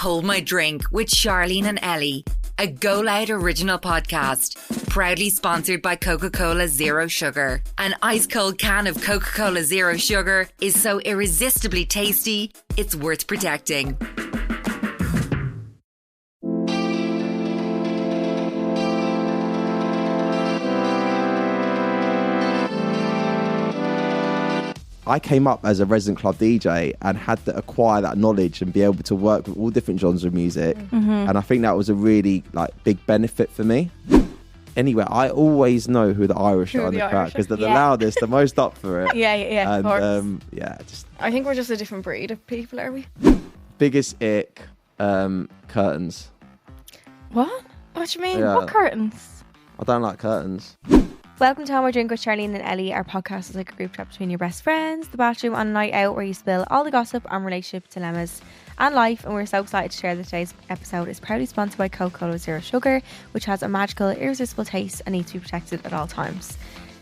Hold My Drink with Charlene and Ellie, a GoLoud original podcast, proudly sponsored by Coca-Cola Zero Sugar. An ice-cold can of Coca-Cola Zero Sugar is so irresistibly tasty, it's worth protecting. I came up as a resident club DJ and had to acquire that knowledge and be able to work with all different genres of music. And I think that was a really big benefit for me. Anyway, I always know who the Irish are in the crowd because they're the loudest, the most up for it. Yeah, and, of course. I think we're just a different breed of people, are we? Biggest ick, curtains. What? What do you mean? Yeah. What curtains? I don't like curtains. Welcome to Hold My Drink with Charlene and Ellie. Our podcast is like a group chat between your best friends, the bathroom on a night out where you spill all the gossip on relationship dilemmas and life. And we're so excited to share that today's episode is proudly sponsored by Coca-Cola Zero Sugar, which has a magical, irresistible taste and needs to be protected at all times.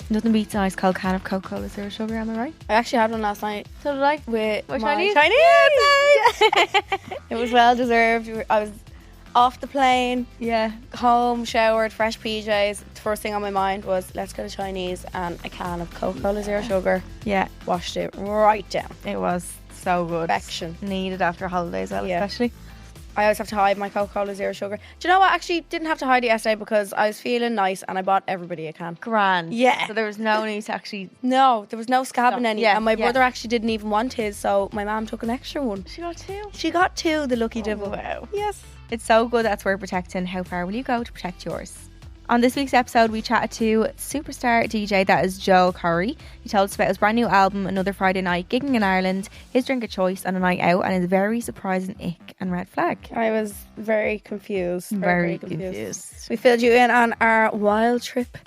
Nothing beats an ice cold can of Coca-Cola Zero Sugar, am I right? I actually had one last night. So did I. With my Chinese. Chinese. It was well deserved. I was off the plane, Yeah. home, showered, fresh PJs. The first thing on my mind was, let's get a Chinese and a can of Coca-Cola Zero Sugar. Yeah, Washed it right down. it was so good. Perfection. Needed after holidays, Yeah. especially. I always have to hide my Coca-Cola Zero Sugar. Do you know what? I actually didn't have to hide it yesterday because I was feeling nice and I bought everybody a can. Grand. Yeah. So there was no need to actually... No, there was no scab in any. Yeah, And my yeah. brother actually didn't even want his, so my mum took an extra one. She got two. She got two, the lucky devil. Wow. Yes. It's so good that's worth protecting. How far will you go to protect yours? On this week's episode, we chatted to superstar DJ that is Joe Corry. He told us about his brand new album, Another Friday Night, gigging in Ireland, his drink of choice on a night out, and his very surprising ick and red flag. I was very confused. Very confused. We filled you in on our wild trip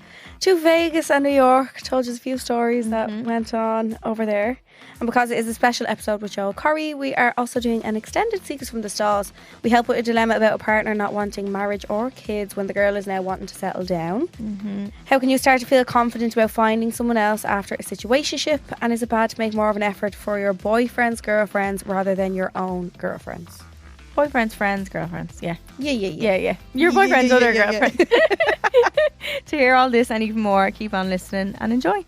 to Vegas and New York. Told you a few stories that went on over there. And because it is a special episode with Joe Corry, we are also doing an extended Secrets from the Stalls. We help with a dilemma about a partner not wanting marriage or kids when the girl is now wanting to settle down. How can you start to feel confident about finding someone else after a situationship? And is it bad to make more of an effort for your boyfriend's girlfriends rather than your own girlfriends? Boyfriends, friends, girlfriends. Yeah. Yeah. Your boyfriend's other yeah. girlfriend. To hear all this and even more, keep on listening and enjoy.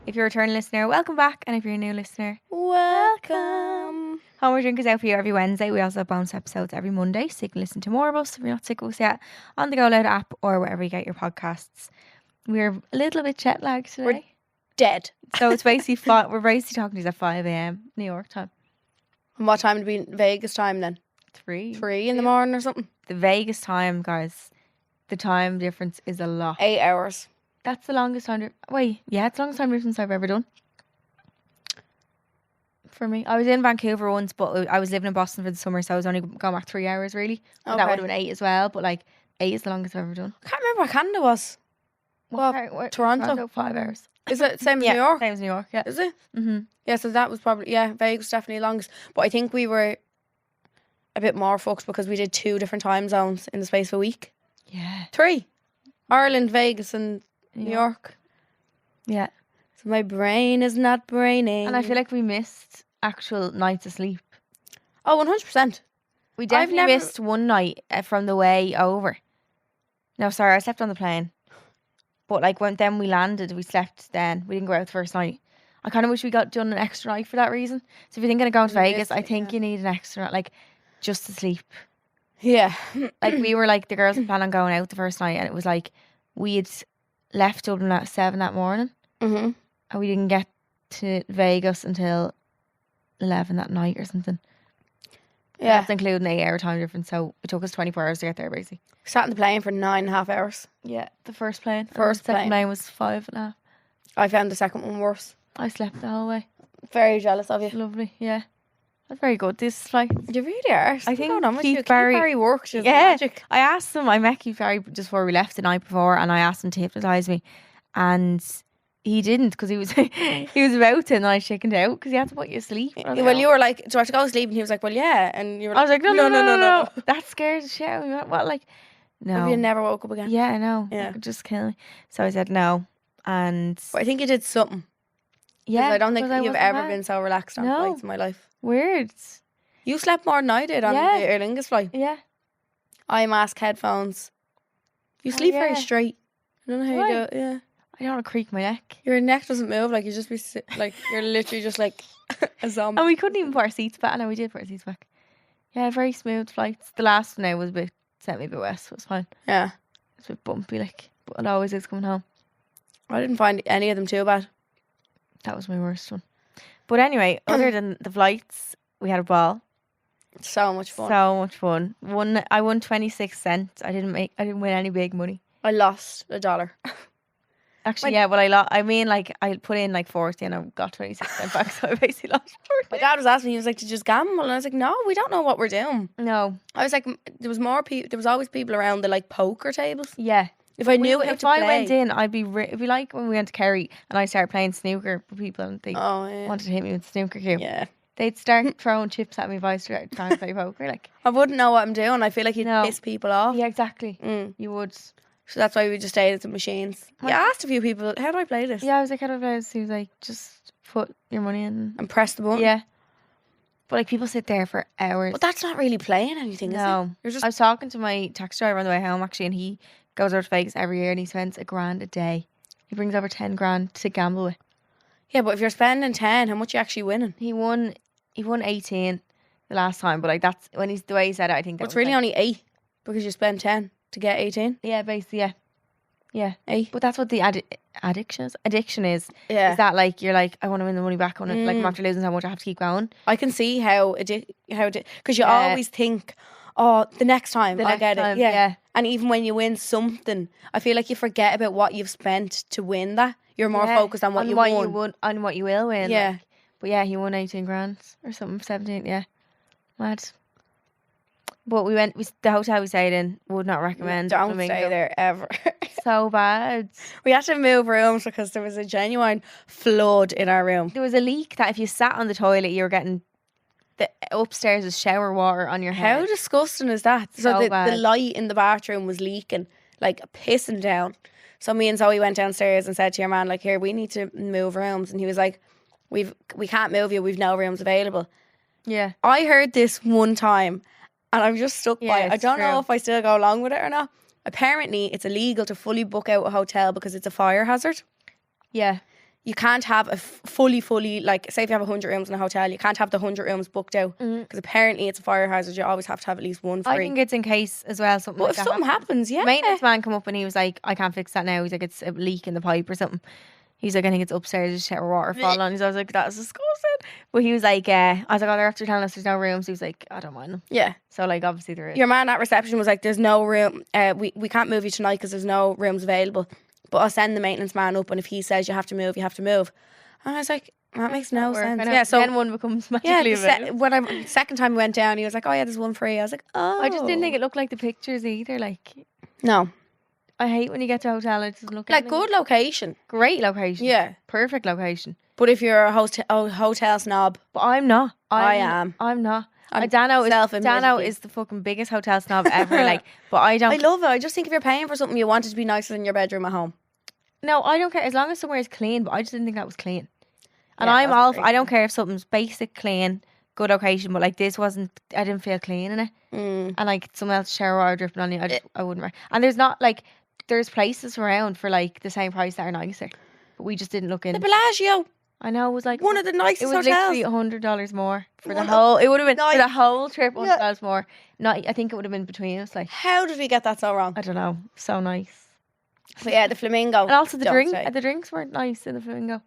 If you're a returning listener, welcome back. And if you're a new listener, Welcome. Hold My Drink is out for you every Wednesday. We also have bonus episodes every Monday, so you can listen to more of us if you're not sick of us yet on the GoLoud app or wherever you get your podcasts. We're a little bit jet lagged today. We're dead. So it's basically we're basically talking to you at 5 a.m. New York time. And what time would be Vegas time then? 3 in the morning or something? The Vegas time, guys. The time difference is a lot. 8 hours. That's the longest time. It's the longest time difference I've ever done. For me, I was in Vancouver once, but I was living in Boston for the summer, so I was only going back 3 hours really. And that Okay. would have been 8 as well, but 8 is the longest I've ever done. I can't remember what Canada was. Toronto. 5 hours. Is it same as New York? Same as New York. Yeah. Is it? Mm-hmm. Yeah, so that was probably, Vegas definitely longest. But I think we were a bit more fucked because we did 2 different time zones in the space of a week. Yeah. 3. Ireland, Vegas and New York. Yeah. So my brain is not braining. And I feel like we missed actual nights of sleep. Oh, 100%. We definitely missed one night from the way over. No, sorry, I slept on the plane. But when we landed, we slept then. We didn't go out the first night. I kind of wish we got done an extra night for that reason. So if you're thinking of going to Vegas, I think you need an extra, just to sleep. Yeah. We were the girls had planned on going out the first night, and it was we had left Dublin at 7 that morning. Mm-hmm. And we didn't get to Vegas until 11 that night or something. Yeah. That's including the 8-hour time difference, so it took us 24 hours to get there, basically. Sat in the plane for 9.5 hours. Yeah, the first plane. First the second plane. plane was 5.5. I found the second one worse. I slept the whole way. Very jealous of you. Lovely, yeah. That's very good. This flight. You really are. I think Keith Barry worked. Is magic. I asked him. I met Keith Barry just before we left the night before, and I asked him to hypnotise me, and he didn't because he was about to, and I chickened out because he had to put you asleep. Well, you were like, do I have to go to sleep? And he was like, well, yeah. And you were I was like, no. no. That scared the shit out of me. What, no. Have you never woke up again? Yeah, I know. Yeah. It could just kill me. So I said no, and But I think you did something. yeah, I don't think because I you've wasn't ever mad. been so relaxed on No. flights in my life. Weird. You slept more than I did on the Aer Lingus flight. Yeah. Eye mask, headphones. You sleep very straight. I don't know how you do it. Yeah. I don't want to creak my neck. Your neck doesn't move. Like you just be like you're literally just like a zombie. And we couldn't even put our seats back. No, we did put our seats back. Yeah, very smooth flights. The last one now was a bit sent me a bit west, so it was fine. Yeah. It's a bit bumpy, like, but it always is coming home. I didn't find any of them too bad. That was my worst one. But anyway, other than the flights, we had a ball. So much fun. So much fun. I won 26 cents. I didn't win any big money. I lost $1. Actually, yeah, well, I mean, like, I put in like 40 and I got 26 cents back, so I basically lost 40. My dad was asking me, he was like, did you just gamble? And I was like, no, we don't know what we're doing. No. I was like, there was always people around the like poker tables. Yeah. If I knew how to play. If I went in, I'd be, it'd be like when we went to Corry and I started playing snooker with people and they wanted to hit me with the snooker cue. Yeah. They'd start throwing chips at me if I started trying to play poker. Like, I wouldn't know what I'm doing. I feel like you'd piss people off. Yeah, exactly. You would. So that's why we just stayed at the machines. You asked a few people, how do I play this? Yeah, I was like, how do I play this? He was like, just put your money in. And press the button? Yeah. But like people sit there for hours. But that's not really playing anything, is it? You're just... I was talking to my taxi driver on the way home actually, and he goes over to Vegas every year and he spends $1,000 a day. He brings over 10 grand to gamble with. Yeah, but if you're spending 10, how much are you actually winning? He won 18 the last time, but like that's when the way he said it, I think that it's really only 8 because you spend 10 to get 18. Yeah, basically, yeah. 8. But that's what the addiction is. Yeah. Is that like you're like, I want to win the money back on it. Like I'm after losing so much, I have to keep going. I can see how because you always think, oh, the next time I'll get it. Yeah. And even when you win something, I feel like you forget about what you've spent to win that. You're more focused on what you won. On what you will win. Yeah. Like. But yeah, he won 18 grand or something, 17. Yeah, mad. But the hotel we stayed in, would not recommend. Don't stay there ever. So bad. We had to move rooms because there was a genuine flood in our room. There was a leak that if you sat on the toilet, you were getting the upstairs was shower water on your head. How disgusting is that? So the light in the bathroom was leaking, like pissing down. So me and Zoe went downstairs and said to your man, like, here, we need to move rooms. And he was like, we can't move you. We've no rooms available. Yeah. I heard this one time and I'm just stuck by it. I don't know if I still go along with it or not. Apparently, it's illegal to fully book out a hotel because it's a fire hazard. Yeah. You can't have a fully, like, say if you have 100 rooms in a hotel, you can't have the 100 rooms booked out because apparently it's a fire hazard. You always have to have at least one free. I think it's in case as well. Something like if something happens, yeah. Maintenance man come up and he was like, I can't fix that now. He's like, it's a leak in the pipe or something. He's like, I think it's upstairs, there's shower water falling on. I was like, that's disgusting. But he was like, I was like, oh, they're after telling us there's no rooms. He was like, I don't mind them. Yeah. So like, obviously there is. Your man at reception was like, there's no room. We can't move you tonight because there's no rooms available. But I'll send the maintenance man up, and if he says you have to move, you have to move. And I was like, that makes no sense. Yeah, so then one becomes magically available. When second time we went down, he was like, oh yeah, there's one free. I was like, oh. I just didn't think it looked like the pictures either. Like, no. I hate when you get to a hotel and it doesn't look like good location. Great location. Yeah. Perfect location. But if you're a hotel snob. But I'm not. I am. I'm not. Dano is the fucking biggest hotel snob ever. Like, but I don't. I love it. I just think if you're paying for something, you want it to be nicer than your bedroom at home. No, I don't care as long as somewhere is clean. But I just didn't think that was clean. And I don't care if something's basic, clean, good location. But like this wasn't. I didn't feel clean in it. And like someone else shower water dripping on you. I wouldn't. And there's not like. There's places around for like the same price that are nicer, but we just didn't look in. The Bellagio. I know it was like one of the nicest hotels. It was literally $100 more for the whole. It would have been for the whole trip $100 more. Not, I think it would have been between us. Like, how did we get that so wrong? I don't know. So nice. But yeah, the Flamingo. And also the drinks weren't nice in the Flamingo.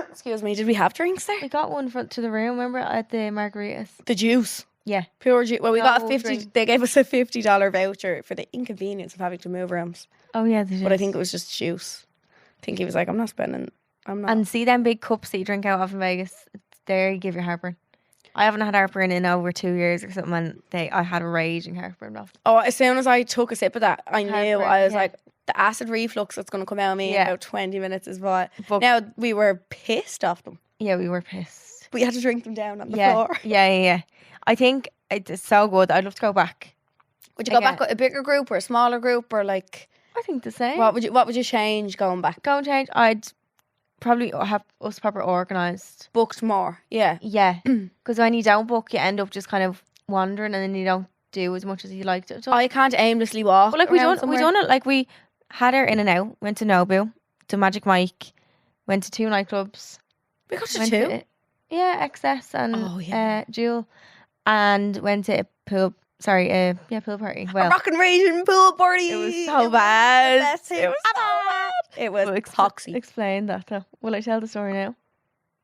Excuse me. Did we have drinks there? We got one to the room. Remember at the margaritas. The juice. Yeah, pure juice. Well, we got a 50. They gave us a $50 voucher for the inconvenience of having to move rooms. Oh yeah, they did. But I think it was just juice. I think he was like, I'm not. And see them big cups that you drink out of in Vegas. There, you give your heartburn. I haven't had heartburn in over 2 years or something, and I had a raging heartburn after. Oh, as soon as I took a sip of that, I knew. I was like, the acid reflux that's going to come out of me in about 20 minutes is what. But now we were pissed off them. Yeah, we were pissed. But you had to drink them down on the floor. Yeah. I think it's so good. I'd love to go back. Would you go back with a bigger group or a smaller group or like? I think the same. What would you change going back? I'd probably have us proper organised. Booked more. Yeah. Yeah, because when you don't book, you end up just kind of wandering, and then you don't do as much as you like to. I can't aimlessly walk. But like we done it. Like we had her in and out. Went to Nobu, to Magic Mike, went to 2 nightclubs. We got to Went 2. Yeah, XS and Jewel, and went to a pool. Sorry, pool party. Well, a rock and raging pool party. it was so bad. It was so bad. It was toxic. Explain that though. Will I tell the story now?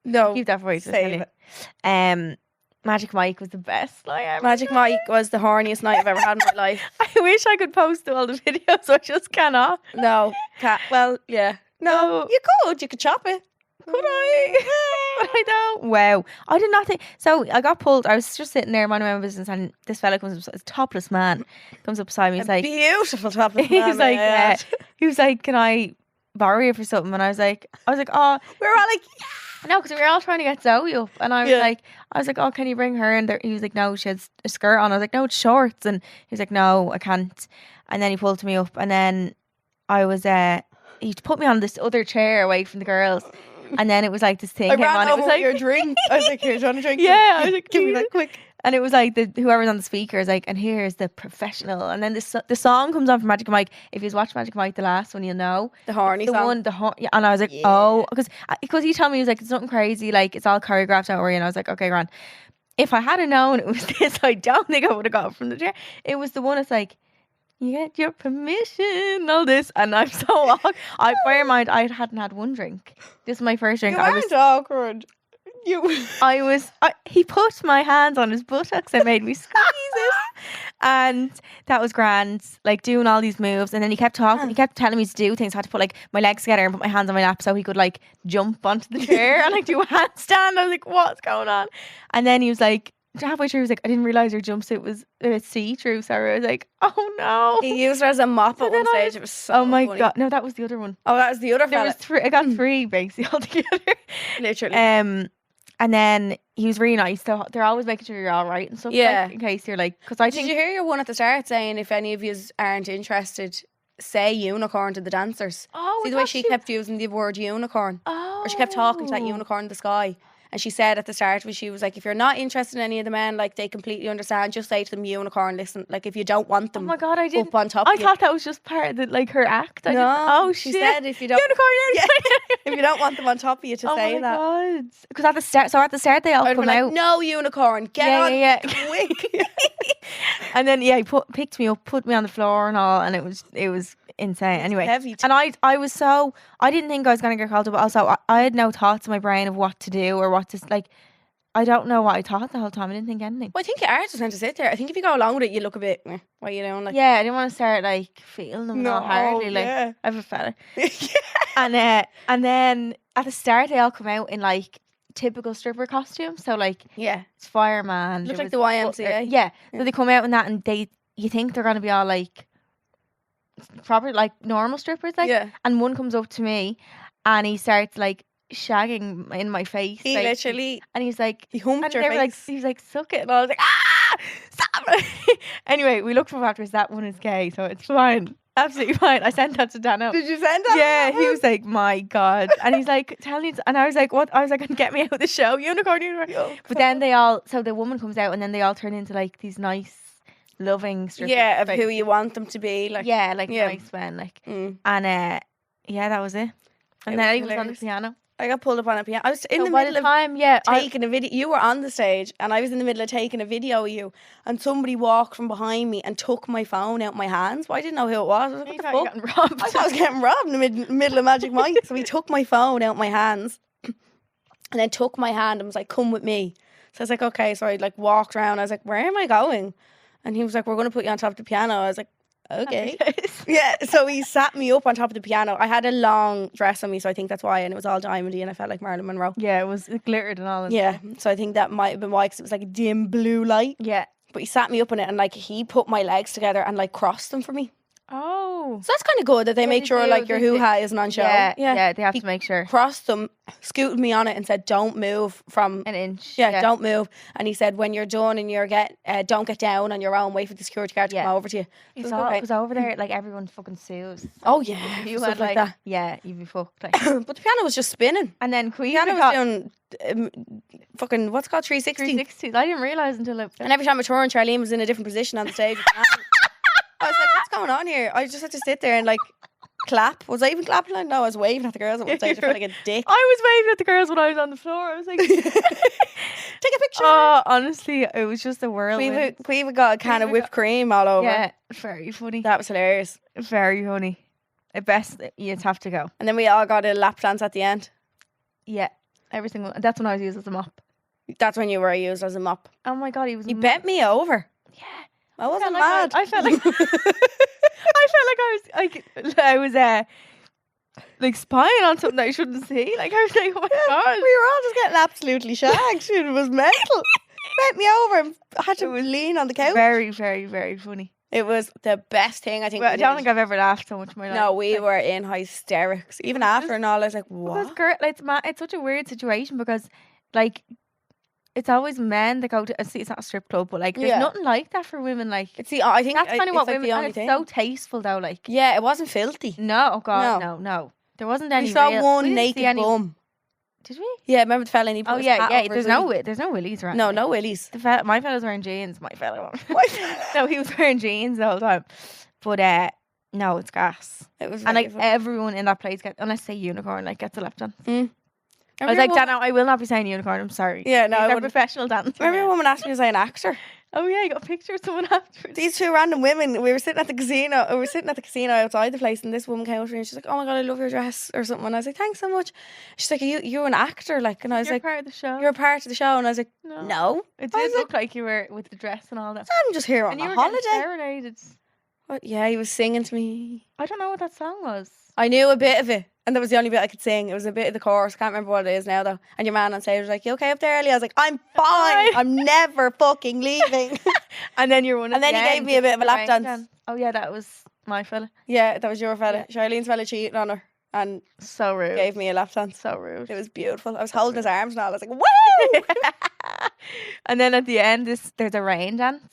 No, Keep that for you. save it. Magic Mike was the best night ever. Magic Mike was the horniest night I've ever had in my life. I wish I could post all the videos, I just cannot. No, well, yeah. No, you could chop it. Could I? But I don't. Wow. I did not think. So I got pulled. I was just sitting there minding my own business, and this fella comes up, a topless man, comes up beside me. He's like, beautiful topless man. He's like, he was like, can I borrow you for something? And I was like, oh. We were all like, no, because we were all trying to get Zoe up, and I was like, oh, can you bring her? And he was like, no, she has a skirt on. I was like, no, it's shorts. And he was like, no, I can't. And then he pulled me up, and then I was he put me on this other chair away from the girls. And then it was like this thing I came ran on. It was over like your drink. I was like, here, do you want a drink? Yeah, I was like, give me that quick. And it was like whoever's on the speaker is like, and here's the professional. And then the song comes on from Magic Mike. If you've watched Magic Mike, the last one, you'll know the horny song. Yeah, and I was like, oh, because he told me, he was like, it's nothing crazy, like it's all choreographed, don't worry. And I was like, okay, Gran. If I had known it was this, I don't think I would have got it from the chair. It was the one that's like, you get your permission, all this, and I'm so awkward. Bear in mind, I hadn't had one drink. This is my first drink. You weren't awkward. He put my hands on his buttocks and made me squeeze it, and that was grand. Like doing all these moves, and then he kept talking. He kept telling me to do things. I had to put like my legs together and put my hands on my lap so he could like jump onto the chair and like do a handstand. I was like, what's going on? And then he was like, halfway through, he was like, I didn't realise your jumpsuit was see-through. Sorry. I was like, oh no. He used her as a mop at one stage. It was so oh my funny. God. No, that was the other one. Oh, that was the other There fella. was 3. I got 3 basically altogether. Literally. And then he was really nice. So they're always making sure you're all right and stuff. Yeah. Like, in case you're like, because I Did think. you hear your one at the start saying if any of you aren't interested, say unicorn to the dancers? Oh, see the way she kept using the word unicorn? Or she kept talking to that unicorn in the sky. And she said at the start, she was like, if you're not interested in any of the men, like they completely understand, just say to them unicorn, listen, like if you don't want them oh my God, I didn't. up on top I of you. thought that was just part of the, like her act. She said if you don't if you don't want them on top of you to say that. Oh my God. Because at the start they all I'd come be like, out. no unicorn, get on quick. And then he picked me up, put me on the floor and all, and it was insane. Anyway, heavy and I was so, I didn't think I was going to get called up. Also, I had no thoughts in my brain of what to do or what to like. I don't know what I thought the whole time. I didn't think anything. Well, I think you are just meant to sit there. I think if you go along with it, you look a bit, what are you doing? Like, yeah, I didn't want to start like feeling them all hardly. Like I have a fella. And then at the start they all come out in like typical stripper costumes. So like it's fireman. Looks like the YMCA. Yeah. So they come out in that, and you think they're gonna be all like proper like normal strippers, like. Yeah. And one comes up to me, and he starts like shagging in my face. He like, literally, and he's like, he humped your face. Like, he's like, suck it, and I was like, stop. Anyway, we looked for him afterwards. That one is gay, so it's fine. Absolutely fine. I sent that to Dano. Did you send that? Yeah, he was like, my God. And he's like, tell me. And I was like, what? I was like, get me out of the show. Unicorn. But then so the woman comes out, and then they all turn into like these nice, loving strippers. Yeah, of like, who you want them to be. Like, nice men. Like, and that was it. And then he was on the piano. I got pulled up on a piano. I was in the middle of taking a video. You were on the stage, and I was in the middle of taking a video of you. And somebody walked from behind me and took my phone out of my hands. But I didn't know who it was. I was like, what the fuck? Robbed. I thought I was getting robbed in the middle of Magic Mike. So he took my phone out of my hands, and then took my hand and was like, "Come with me." So I was like, "Okay." So I like walked around. I was like, "Where am I going?" And he was like, "We're going to put you on top of the piano." I was like, okay. Yeah, so he sat me up on top of the piano. I had a long dress on me, so I think that's why, and it was all diamondy, and I felt like Marilyn Monroe. Yeah, it glittered and all. Yeah, so I think that might have been why, because it was like a dim blue light. Yeah. But he sat me up on it, and like he put my legs together and like crossed them for me. Oh. So that's kind of good that they Yeah, make they sure do, like your they do. hoo-ha isn't on show. Yeah, they have He to make sure. crossed them, scooted me on it and said, don't move from... An inch. Yeah, don't move. And he said, when you're done and don't get down on your own, wait for the security guard to come over to you. It's So all, okay. because over there, like, everyone fucking sues. Oh, yeah. You stuff had like that. Yeah, you'd be fucked. Like. But the piano was just spinning. And then The Queen piano got was doing fucking, what's it called, 360. 360s. I didn't realise until it... And every time I turned, Charlene was in a different position on the stage. I was like, what's going on here? I just had to sit there and like clap. Was I even clapping? No, I was waving at the girls at one stage. I felt like a dick. I was waving at the girls when I was on the floor. I was like... Take a picture. Oh, honestly, it was just a whirlwind. We even got a can of whipped cream all over. Yeah, very funny. That was hilarious. Very funny. At best, you'd have to go. And then we all got a lap dance at the end. Yeah, every single... That's when I was used as a mop. That's when you were used as a mop. Oh my God, he was... You bent me over. Yeah. I wasn't like mad. I felt like... I was like spying on something that I shouldn't see. Like, I was like, oh my God. We were all just getting absolutely shagged. It was mental. Bent me over and had to lean on the couch. Very, very, very funny. It was the best thing I think. Well, I we don't did. think I've ever laughed so much in my life. No, we Like, were in hysterics. Even after and all, I was like, because what? it's such a weird situation because, like, it's always men that go to... See, it's not a strip club, but, like, there's nothing like that for women. Like, It's the, I think that's kind of it's what like women... the And only it's thing. so tasteful, though, like... Yeah, it wasn't filthy. No, oh God, No. no. There wasn't any We saw real... one we didn't see naked any- bum. Did we? Yeah, remember the fella and he put Oh, his yeah, hat yeah. over his There's no willies around. No, like. no willies. My fella's wearing jeans. My fella. No, he was wearing jeans the whole time. But no, it's gas. It was And very like funny. everyone in that place gets, unless say unicorn, like gets a lap dance. I was Remember like, one- Dano, I will not be saying unicorn. I'm sorry. Yeah, no, I He's a wouldn't. professional dancer. Remember a woman asked me was I an actor? Oh yeah, you got a picture of someone afterwards. These two random women, we were sitting at the casino. We were sitting at the casino outside the place, and this woman came up to me and she's like, "Oh my God, I love your dress," or something. And I was like, "Thanks so much." She's like, "You're an actor," like, and I was You're like, part of the show. "You're a part of the show," and I was like, "No, It I did was look like you were with the dress and all that. I'm just here on And a you were getting holiday." serenaded. But yeah, he was singing to me. I don't know what that song was. I knew a bit of it, and that was the only bit I could sing. It was a bit of the chorus. Can't remember what it is now though. And your man on stage was like, "You okay up there, Ellie?" I was like, "I'm fine. I'm never fucking leaving." And then you're one. And then he gave me a bit of a lap dance. Oh yeah, that was my fella. Yeah, that was your fella. Charlene's fella cheated on her and So rude. gave me a lap dance. So rude. It was beautiful. I was holding his arms and all. I was like, "Woo!" And then at the end, there's a rain dance.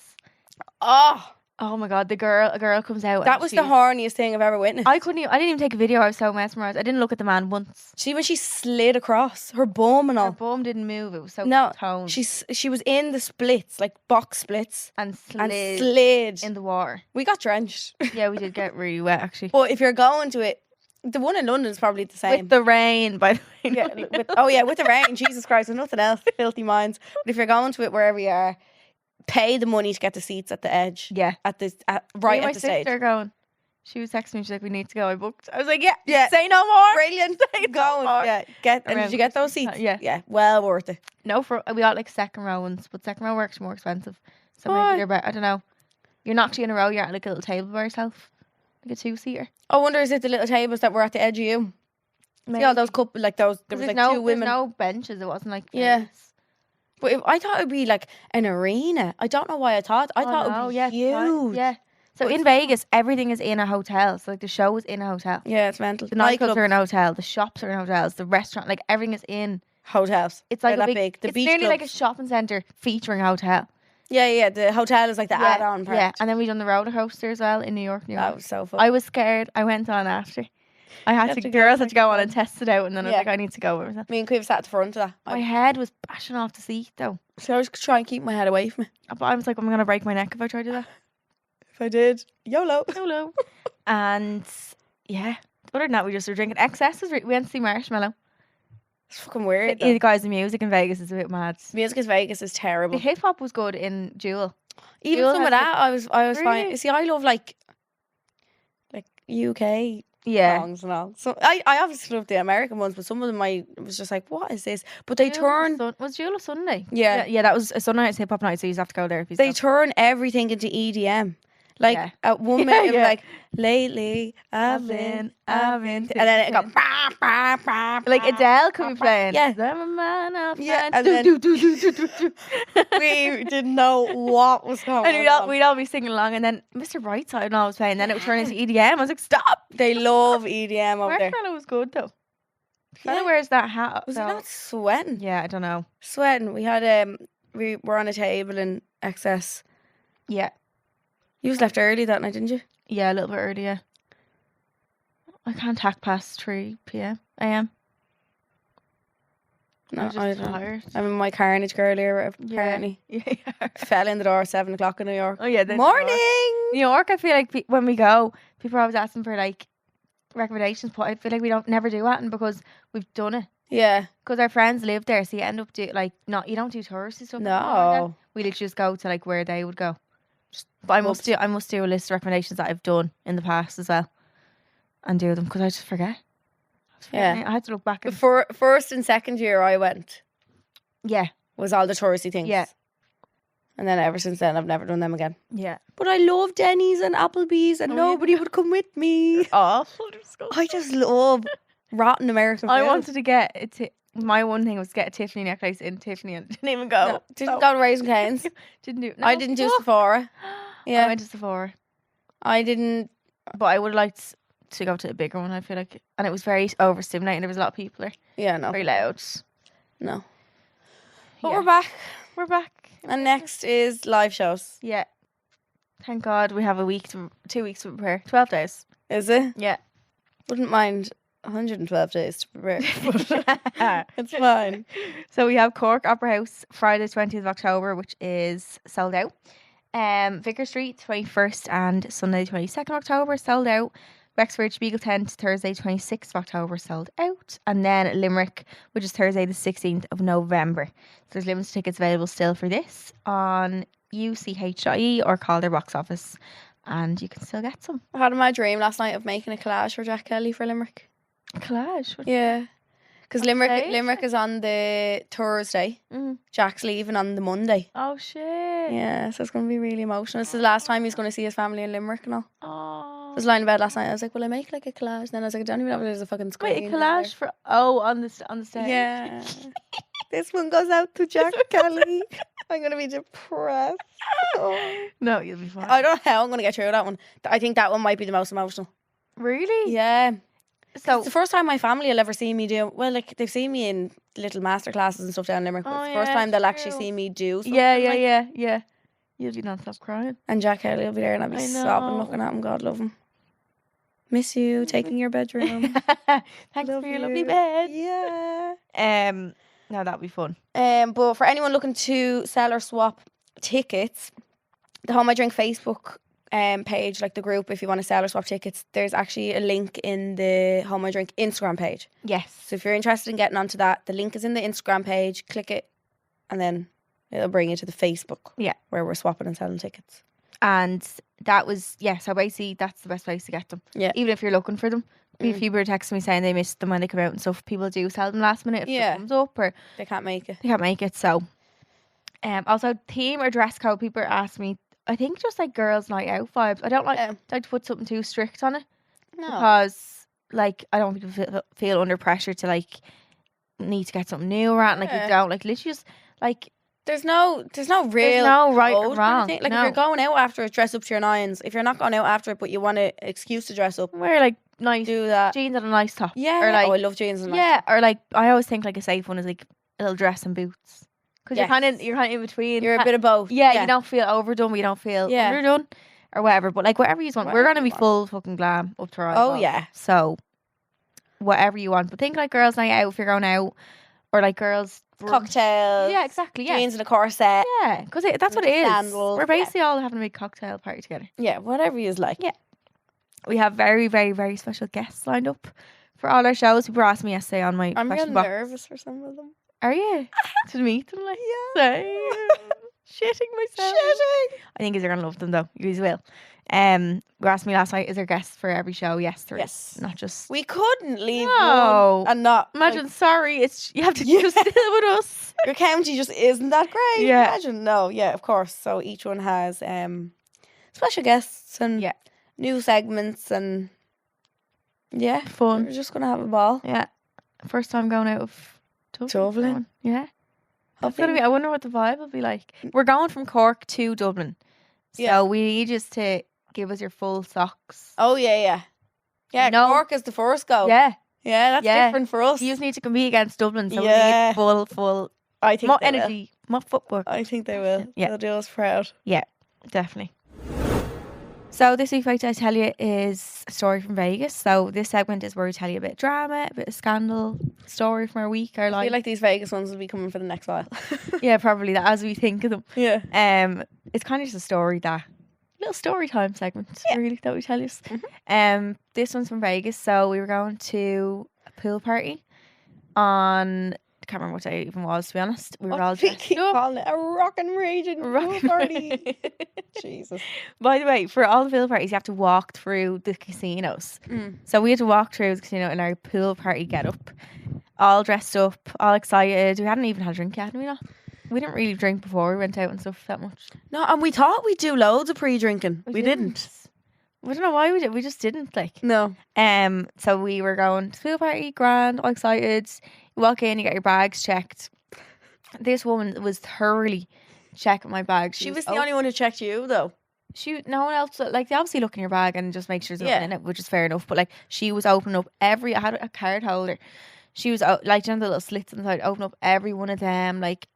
Oh, Oh my God, a girl comes out. that and was the she's- horniest thing I've ever witnessed. I didn't even take a video. I was so mesmerised. I didn't look at the man once. See when she slid across her bum and Her all. bum didn't move. It was so No, toned. she was in the splits, like box splits, and and slid slid. in the water. We got drenched. Yeah, we did get really wet actually. But if you're going to it, the one in London is probably the same. With the rain, by the way. Yeah, with the rain, Jesus Christ, there's nothing else. Filthy minds. But if you're going to it wherever you are, pay the money to get the seats at the edge. Yeah. Right My at the stage. sister going. She was texting me. She's like, "We need to go." I booked. I was like, "Yeah, Yeah. Say no more." Brilliant. Go. more. Yeah. And did you get those seats? Yeah. Yeah. Well worth it. No, we got like second row ones, but second row works more expensive. So Why? maybe they're better. I don't know. You're not actually in a row. You're at like a little table by yourself, like a 2-seater. I wonder is it the little tables that were at the edge of you? See all those couple like those. There was like two women. There's no benches. It wasn't like Yeah. chairs. But I thought it'd be like an arena. I don't know why I thought. I thought it'd be huge. Yeah. So But in Vegas, everything is in a hotel. So like the show is in a hotel. Yeah, it's mental. The nightclubs are in a hotel. The shops are in hotels. The restaurant, like everything is in. hotels. It's like They're a that big. big. The it's beach nearly like a clubs. shopping center featuring a hotel. Yeah. The hotel is like the add-on part. Yeah, and then we done the roller coaster as well in New York. That was so fun. I was scared. I went on after. I had to. Girls had to go on and test it out, and then I was like, I need to go. Me and Quiv sat at the front of that. My head was bashing off the seat though. So I was trying to keep my head away from it. But I was like, I'm gonna break my neck if I try to do that. If I did, YOLO. Hello. And yeah, other than that, we just were drinking. XS was. We went to see Marshmallow. It's fucking weird. You guys, the music in Vegas is a bit mad. Music in Vegas is The terrible. hip hop was good in Jewel. Even Jewel some of has that, I was fine. Really? See, I love like UK Yeah. songs and all. So I obviously love the American ones, but some of them I was just like, what is this? But they turn Was Jewel a Sunday? Yeah. Yeah, that was a Sunday night's hip hop night, so you just have to go there if you they turn everything into EDM. Like Yeah. at one minute it was Yeah. like, lately I've been, and then it got bah, bah, bah, Like bah, Adele could bah, be bah. playing. Yeah. I'm a man of Yeah, man. and Do, then- do, do, do, do, do, do. We didn't know what was going And on. we'd all be singing along, and then Mr. Brightside and all was playing, and then it would turn into EDM. I was like, stop. They love EDM over there. Marshmallow was good though. Fella Yeah. wears that hat. Was so- it not sweating? Yeah, I don't know. Sweating. We had we were on a table in excess. Yeah. You was left early that night, didn't you? Yeah, a little bit earlier. I can't tack past 3 p.m. AM. No, I'm just I don't. tired. I'm in my carnage earlier, apparently. Yeah. Fell in the door at 7 o'clock in New York. Oh yeah. then Morning! New York, I feel like when we go, people are always asking for like recommendations, but I feel like we don't never do that, because we've done it. Yeah. Because our friends live there, so you end up you don't do touristy stuff. anymore like that. No. We literally just go to like where they would go. But I must do a list of recommendations that I've done in the past as well, and do them because I just forget. Yeah. I had to look back. And, Before first and second year I went yeah, was all the touristy things. Yeah. And then ever since then I've never done them again. yeah. But I love Denny's and Applebee's and Oh, nobody would come with me. Awful. I just love rotten American food. I wanted to get it. My one thing was to get a Tiffany necklace in Tiffany, and didn't even go. No, didn't So- go to Raising Cane's. Didn't do. I didn't do fuck. Sephora. I Yeah. went to Sephora, I didn't. but I would have liked to go to a bigger one. I feel like, and it was very overstimulating. There was a lot of people there, Yeah, no. very loud. No. But Yeah. we're back. We're back. And next is live shows. Yeah. Thank God we have 2 weeks to prepare. 12 days. Is it? Yeah. Wouldn't mind 112 days to prepare. But it's fine. So we have Cork Opera House Friday 20th of October, which is sold out. Vicar Street 21st and Sunday 22nd of October sold out. Wexford Spiegel Tent Thursday 26th of October sold out. And then Limerick, which is Thursday the 16th of November. So there's limited tickets available still for this on UCH.ie or call their box office, and you can still get some. I had my dream last night of making a collage for Jack Kelly for Limerick. Collage. Yeah. Because What Limerick, day? Limerick is on the Thursday. Mm. Jack's leaving on the Monday. Oh shit. Yeah, so it's going to be really emotional. It's the last time he's going to see his family in Limerick and all. I Oh. was lying in bed last night. I was like, will I make like a collage? And then I was like, I don't even know if there's a fucking screen. Wait, a collage for on the stage. Yeah. This one goes out to Jack Kelly. I'm going to be depressed. Oh. No, you'll be fine. I don't know how I'm going to get through that one. I think that one might be the most emotional. Really? Yeah. So It's the first time my family will ever see me do, well, like they've seen me in little master classes and stuff down in Limerick, but Oh, it's the first yeah, time they'll actually true. see me do something. yeah. like- You'll be non-stop crying. And Jack Kelly will be there and I'll be I sobbing know. looking at him. God love him. Miss you, taking your bedroom. Thanks Love for your you. lovely bed. Yeah. No, that'll be fun. But for anyone looking to sell or swap tickets, the Home I Drink Facebook page, like the group, if you want to sell or swap tickets, there's actually a link in the Home I Drink Instagram page. Yes. So if you're interested in getting onto that, the link is in the Instagram page. Click it, and then it'll bring you to the Facebook. Yeah. Where we're swapping and selling tickets. And that was so basically that's the best place to get them. Yeah. Even if you're looking for them. If Mm. people are texting me saying they missed them when they come out and stuff, people do sell them last minute if Yeah. it comes up or They can't make it. they can't make it. So also theme or dress code, people are asking me, I think just like girls' night out vibes. I don't like Yeah. to put something too strict on it. No. Because like I don't want people to feel under pressure to like need to get something new or anything. Like Yeah. you don't like literally just like There's no real no right or code kind of wrong, thing. Like no. if you're going out after it, dress up to your nines. If you're not going out after it, but you want an excuse to dress up, wear like nice do that. jeans and a nice top. Yeah. Or like I love jeans and yeah, or like I always think like a safe one is like a little dress and boots because Yes. you're kind of in between. You're a bit of both. yeah, you don't feel overdone, but you don't feel Yeah. underdone or whatever. But like whatever you want, we're Whatever gonna you be want. full fucking glam up to our Oh eyeballs. yeah. So whatever you want, but think like girls' night out if you're going out, or like girls brunch. Cocktails. Yeah, exactly. Yeah, Jeans and a corset. yeah, because that's what it is. Sandals, We're yeah. basically all having a big cocktail party together. Yeah, whatever you like. Yeah. We have very, very, very special guests lined up for all our shows. People were asking me yesterday on my I'm real question box. nervous for some of them. Are you? To meet them, like, Yeah. shitting myself. I think you're gonna love them though. You will. You asked me last night, is there guests for every show? Yes, there is. Yes. Not just We couldn't leave No. one and not imagine, like, sorry, it's you have to Yeah. just deal with us. your county just isn't that great. Yeah. Imagine. No, yeah, of course. So each one has special guests and Yeah. new segments and Fun. We're just gonna have a ball. Yeah. First time going out of Dublin. Yeah. That's Hoping. gonna be, I wonder what the vibe will be like. We're going from Cork to Dublin. So Yeah. we need you to give us your full socks. Oh yeah. No. Cork is the first go. Yeah. That's different for us. You just need to compete against Dublin. So we Yeah. need full I think more they will. energy, more footwork. I think they will. Yeah. They'll do us proud. Yeah, definitely. So this week, Fight I Tell You is a story from Vegas. So this segment is where we tell you a bit of drama, a bit of scandal, story from our week, our I life. feel like these Vegas ones will be coming for the next while. Yeah, probably that as we think of them. Yeah. It's kind of just a story little story time segment, really, that we tell you. This one's from Vegas. So we were going to a pool party on, I can't remember what day it even was, to be honest. We were all We dressed keep up. calling it a rockin' raging pool party. Jesus. By the way, for all the pool parties, you have to walk through the casinos. So we had to walk through the casino in our pool party get up, all dressed up, all excited. We hadn't even had a drink yet, hadn't we not? We didn't really drink before we went out and stuff that much. No, and we thought we'd do loads of pre-drinking. We didn't. We don't know why we did. We just didn't, like. No. So we were going to the pool party, grand, all excited. You walk in, you get your bags checked. This woman was thoroughly checking my bags. She was the only one who checked you, though. No one else, like, they obviously look in your bag and just make sure there's nothing Yeah. in it, which is fair enough. But like, she was opening up I had a card holder. She was like, you know, the little slits on the side, open up every one of them, like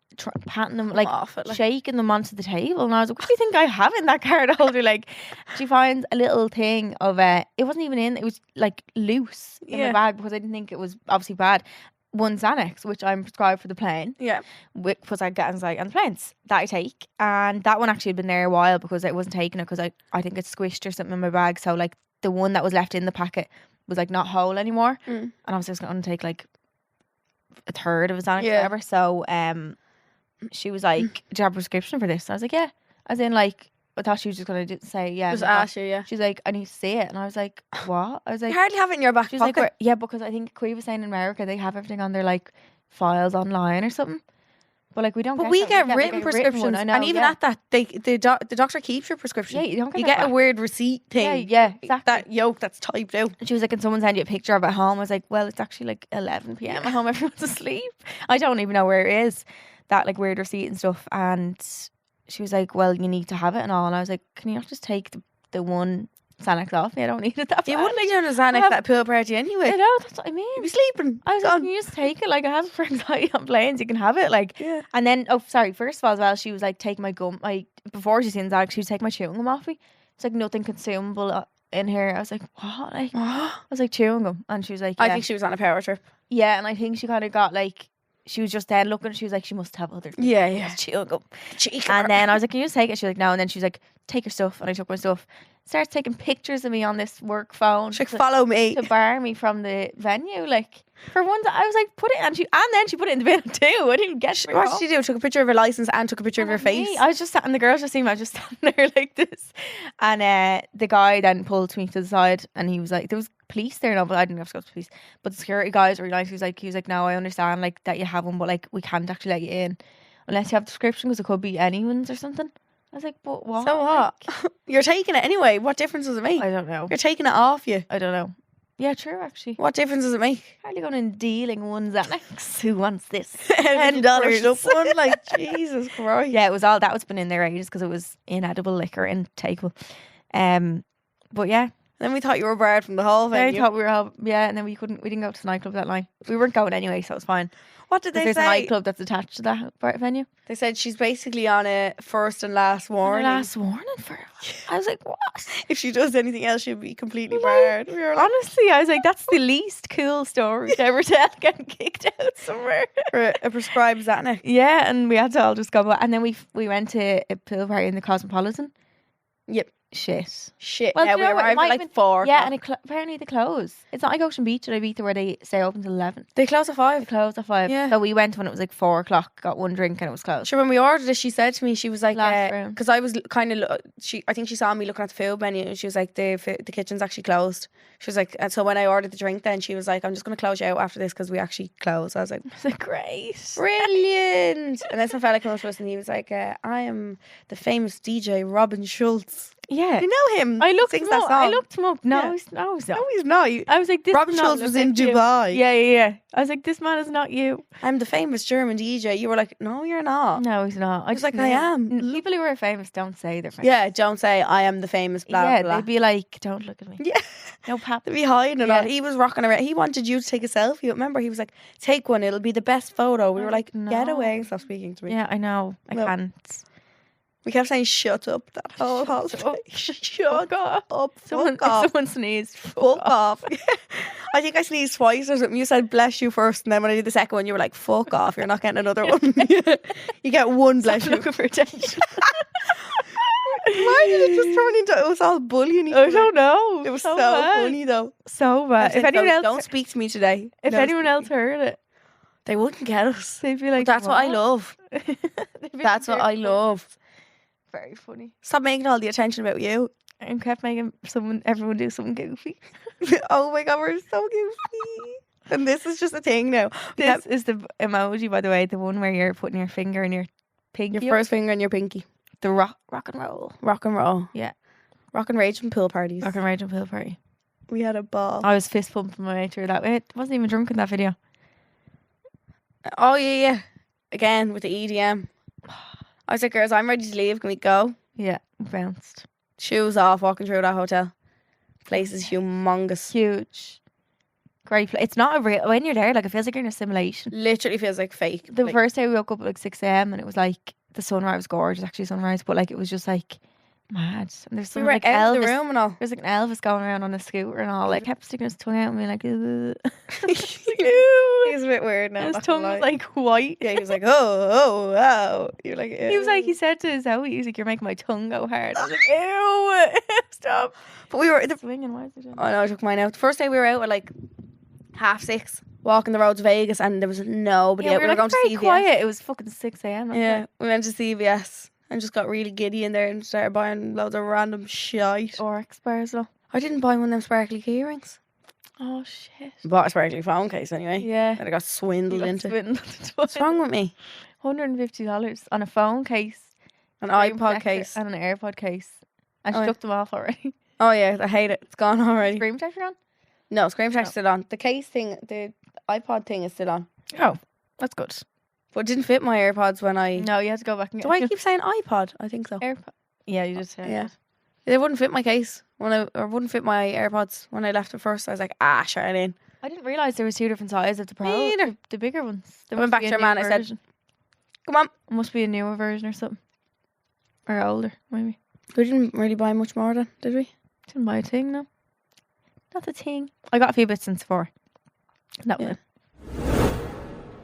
patting them, like off it, like. shaking them onto the table. And I was like, what do you think I have in that card holder? Like, she finds a little thing of it wasn't even in, it was like loose in my bag because I didn't think it was obviously bad. One Xanax, which I'm prescribed for the plane. Yeah. Because I get anxiety on the planes that I take. And that one actually had been there a while because I wasn't taking it because I think it squished or something in my bag. So like the one that was left in the packet was like not whole anymore. And I was just going to take like a third of a Xanax or whatever. So she was like, do you have a prescription for this? I was like, yeah. As in like, I thought she was just going to say, yeah. Just ask you, yeah. She's like, I need to see it. And I was like, what? I was like, You hardly have it in your back she was pocket. like, yeah, because I think Corry was saying in America they have everything on their like files online or something. But like we don't. But get we that. get like, written a prescriptions, one, I know, and even at that, the doctor keeps your prescription. Yeah, you don't get You that get a back. weird receipt thing. Yeah, exactly. That yoke that's typed out. And she was like, can someone send you a picture of it at home? I was like, well, it's actually like 11 p.m. at home. Everyone's asleep. I don't even know where it is. That like weird receipt and stuff. And she was like, well, you need to have it and all. And I was like, can you not just take the one Xanax off me? I don't need it that You bad. wouldn't be doing a Xanax at a pool party anyway. I know, that's what I mean. You'd be sleeping. I was like, Gone. can you just take it? Like, I have it for anxiety on planes. You can have it. Like, Yeah. and then, first of all, as well, she was like taking my gum. Before she's in Xanax, she was taking my chewing gum off me. It's like nothing consumable in here. I was like, what? Like, I was like, chewing gum. And she was like, yeah. I think she was on a power trip. Yeah, and I think she kind of got like, she was just then looking, she was like, she must have other things. Yeah, yeah. Chewing gum. Cheek. And then I was like, can you just take it? She was like, no. And then she was like, take your stuff. And I took my stuff. Starts taking pictures of me on this work phone. She's like, follow me. To bar me from the venue. Like, for once, I was like, put it. And then she put it in the bin too. I didn't get it. What did she do? Took a picture of her license and took a picture of her face. I was just sat, and the girls just seen me. I was just standing there like this. And the guy then pulled me to the side, and he was like, there was police there now, but I didn't have to go to police. But the security guys were nice. He was like, no, I understand like that you have one, but like we can't actually let you in unless you have a description because it could be anyone's or something. I was like, but what? So what? You're taking it anyway. What difference does it make? I don't know. You're taking it off you. I don't know. Yeah, true, actually. What difference does it make? Hardly going and dealing one Xanax. Who wants this? $10 up one. Like, Jesus Christ. Yeah, that was been in there ages because it was inedible liquor, intakeable. But yeah. Then we thought you were barred from the whole I venue. thought we were all, and then we didn't go to the nightclub that night. We weren't going anyway, so it was fine. What did they There's say? a nightclub that's attached to that venue. They said she's basically on a first and last warning. Last warning for her. I was like, what? If she does anything else, she'll be completely barred. We were like, Honestly, I was like, that's the least cool story to ever tell, getting kicked out somewhere. for a prescribed Xanax. Yeah, and we had to all just go. And then we went to a pool party in the Cosmopolitan. Yep. Shit. Well, do we you know what? It arrived might at have like been- 4 Yeah, o'clock. and apparently they close. It's not like Ocean Beach in Ibiza where they stay open till 11. They close at 5. They close at 5. Yeah. So we went when it was like 4 o'clock, got one drink and it was closed. Sure, when we ordered it, she said to me, she was like, Last room. because I was kind of, I think she saw me looking at the food menu, and she was like, the kitchen's actually closed. She was like, and so when I ordered the drink, then she was like, I'm just going to close you out after this because we actually close. I was like, It's like, great. brilliant. And then some fella came up to us and he was like, I am the famous DJ Robin Schultz. Yeah. You know him. I looked Sings him that up. I song. looked him up. No, Yeah. he's not. No, he's not. I was like, this Robin does not Schulz look was in like you. Dubai. Yeah. I was like, this man is not you. I'm the famous German DJ. You were like, no, you're not. No, he's not. I was like, I am. People who are famous don't say they're famous. Yeah, don't say I am the famous blah Yeah, blah. they'd be like, don't look at me. Yeah. No pap. They'd be hiding it Yeah. all. He was rocking around. He wanted you to take a selfie. Remember, he was like, take one. It'll be the best photo. We were like, get no. away and stop speaking to me. Yeah, I know. I No. can't. We kept saying, shut up that whole holiday. Shut up. Someone sneezed. Fuck off. I think I sneezed twice or something. You said bless you first, and then when I did the second one, you were like, fuck off. You're not getting another one. You get one bless you. Looking for attention. Why did it just turn into it was all bullying each I other? don't know. It was so bad. funny though. So I bad. said, If anyone don't else, speak to me today. if No anyone speaking. else heard it, They wouldn't get us. they'd be like, But that's what I love. They'd be That's what I very love. Very funny. Stop making all the attention about you. And kept making everyone do something goofy. Oh my god, we're so goofy. And this is just a thing now. This is the emoji, by the way, the one where you're putting your finger in your pinky. Your first finger and your pinky. The rock and roll. Rock and roll. Yeah. Rock and rage and pool parties. Rock and rage and pill party. We had a ball. I was fist pumping my way through that. It wasn't even drunk in that video. Oh yeah. Again with the EDM. I was like, girls, I'm ready to leave. Can we go? Yeah, bounced. Shoes off, walking through that hotel. Place is humongous. Huge. Great place. It's not a real, when you're there, like, it feels like you're in a simulation. Literally feels like fake. The Like, first day we woke up at like 6 a.m. and it was like, the sunrise was gorgeous, actually sunrise, but like, it was just like, mad. And there's we some were like out of Elvis. the room and all. There's like an Elvis going around on a scooter and all, like, kept sticking his tongue out and being like, ugh. He's a bit weird now. And his not gonna tongue was lie. like white. Yeah, he was like, oh. You're like, He was like, ew. he said to Zoe, he was like, you're making my tongue go hard. I was like, ew, stop. But we were, Swinging, why is it doing oh no, I took mine out. The first day we were out at like 6:30, walking the roads of Vegas, and there was nobody Yeah, out. we We were like going to very CVS. quiet. It was fucking 6 a.m. that's Yeah, why. we went to CVS and just got really giddy in there and started buying loads of random shite. Or X bars though. I didn't buy one of them sparkly key rings. Oh shit. I bought a sparkly phone case anyway. Yeah. And I got swindled into. Swindled. What's wrong with me? $150 on a phone case, An screen iPod protector, case. and an AirPod case. And Oh, she yeah. took them off already. Oh yeah, I hate it. It's gone already. Screen protector on? No, screen protector's still on. The case thing, the iPod thing is still on. Oh, that's good. But it didn't fit my AirPods when I... No, you had to go back and get Do I keep saying iPod? I think so. AirPod. Yeah, you just said Yeah. it. It wouldn't fit my case or wouldn't fit my AirPods when I left at first. I was like, Charlene. I didn't realise there was two different sizes of the Pro. Me either. The bigger ones. There I went must back be to a your man, newer I said- version. Come on. It must be a newer version or something. Or older, maybe. We didn't really buy much more then, did we? Didn't buy a thing, no. Not a thing. I got a few bits in Sephora. That was Yeah. it.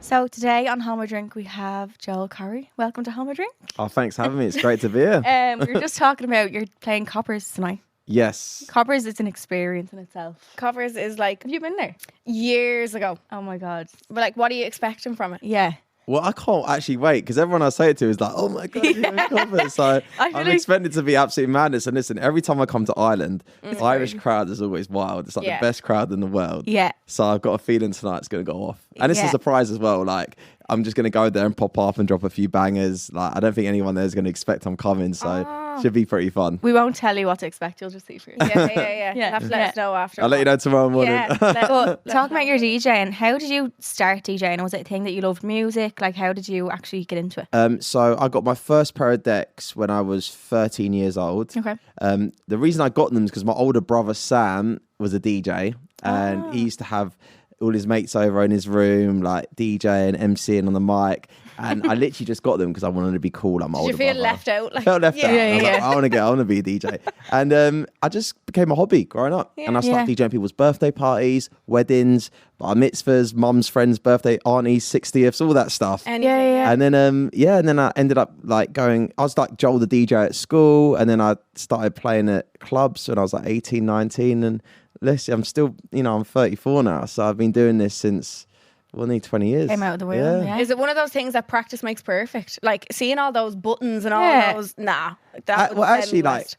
So today on Home or Drink we have Joel Corry. Welcome to Home or Drink. Oh, thanks for having me. It's great to be here. We were just talking about you're playing Coppers tonight. Yes. Coppers is an experience in itself. Covers is like Have you been there? years ago. Oh my god. But like, what are you expecting from it? Yeah. Well, I can't actually wait because everyone I say it to is like, oh my God, you're a cover. So I feel I'm like- expecting it to be absolute madness. And listen, every time I come to Ireland, the Irish crowd is always wild. It's like Yeah. the best crowd in the world. Yeah. So I've got a feeling tonight's going to go off. And it's Yeah. a surprise as well. Like, I'm just going to go there and pop off and drop a few bangers. Like, I don't think anyone there is going to expect I'm coming. So should be pretty fun. We won't tell you what to expect, you'll just see for yourself. Yeah. Yeah. You'll have to let us know after. I'll let you know tomorrow morning. Yeah. But talking about your DJing, how did you start DJing? Was it a thing that you loved music? Like, how did you actually get into it? So I got my first pair of decks when I was 13 years old. Okay. The reason I got them is because my older brother Sam was a DJ and he used to have all his mates over in his room, like DJing, MCing on the mic. And I literally just got them because I wanted to be cool. I'm Did older you feel brother. left out? Like, Felt left out. I was like, yeah. I want to be a DJ. And I just became a hobby growing up. And I started DJing people's birthday parties, weddings, bar mitzvahs, mum's friends' birthday, aunties, 60ths, all that stuff. And And then I ended up like going, I was like Joel the DJ at school. And then I started playing at clubs when I was like 18, 19. And listen, I'm still, I'm 34 now. So I've been doing this since, nearly 20 years. Came out of the womb, yeah. is it one of those things that practice makes perfect? Like seeing all those buttons and all Yeah. those, nah. That would Well, send actually, me like, west.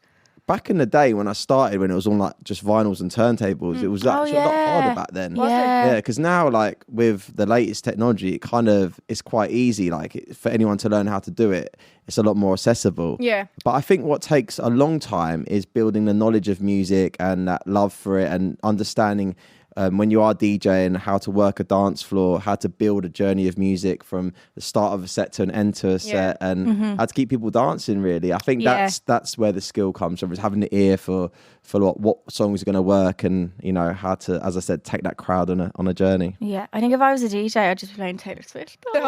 back in the day when I started, when it was on like just vinyls and turntables, it was actually a lot harder back then. Yeah, because now like with the latest technology, it kind of it's quite easy. Like for anyone to learn how to do it, it's a lot more accessible. Yeah. But I think what takes a long time is building the knowledge of music and that love for it and understanding. When you are DJing, how to work a dance floor, how to build a journey of music from the start of a set to an end to a set, and how to keep people dancing. Really, I think that's where the skill comes from. Is having the ear for what songs are going to work, and you know how to, as I said, take that crowd on a journey. Yeah, I think if I was a DJ, I'd just be playing Taylor Swift. do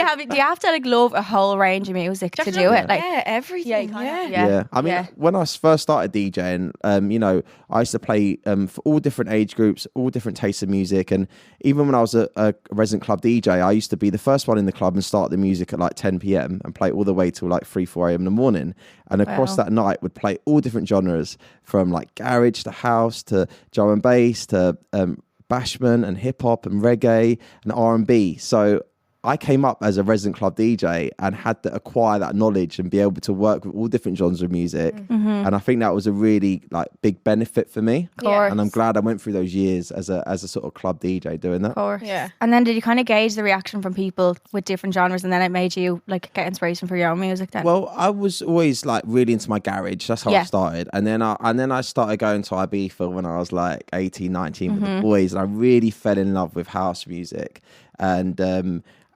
you have to like love a whole range of music to do it? Like everything. Yeah. I mean, when I first started DJing, you know, I used to play for all different age groups, all different tastes of music, and even when I was a resident club DJ, I used to be the first one in the club and start the music at like 10 p.m. and play all the way till like 3-4 a.m. in the morning, and across that night would play all different genres from like garage to house to drum and bass to bashment and hip hop and reggae and R&B. So I came up as a resident club DJ and had to acquire that knowledge and be able to work with all different genres of music. And I think that was a really like big benefit for me. And I'm glad I went through those years as a sort of club DJ doing that. Of course. Yeah. And then did you kind of gauge the reaction from people with different genres, and then it made you like get inspiration for your own music then? Well, I was always like really into my garage. That's how I started. And then I started going to Ibiza when I was like 18, 19 with the boys, and I really fell in love with house music.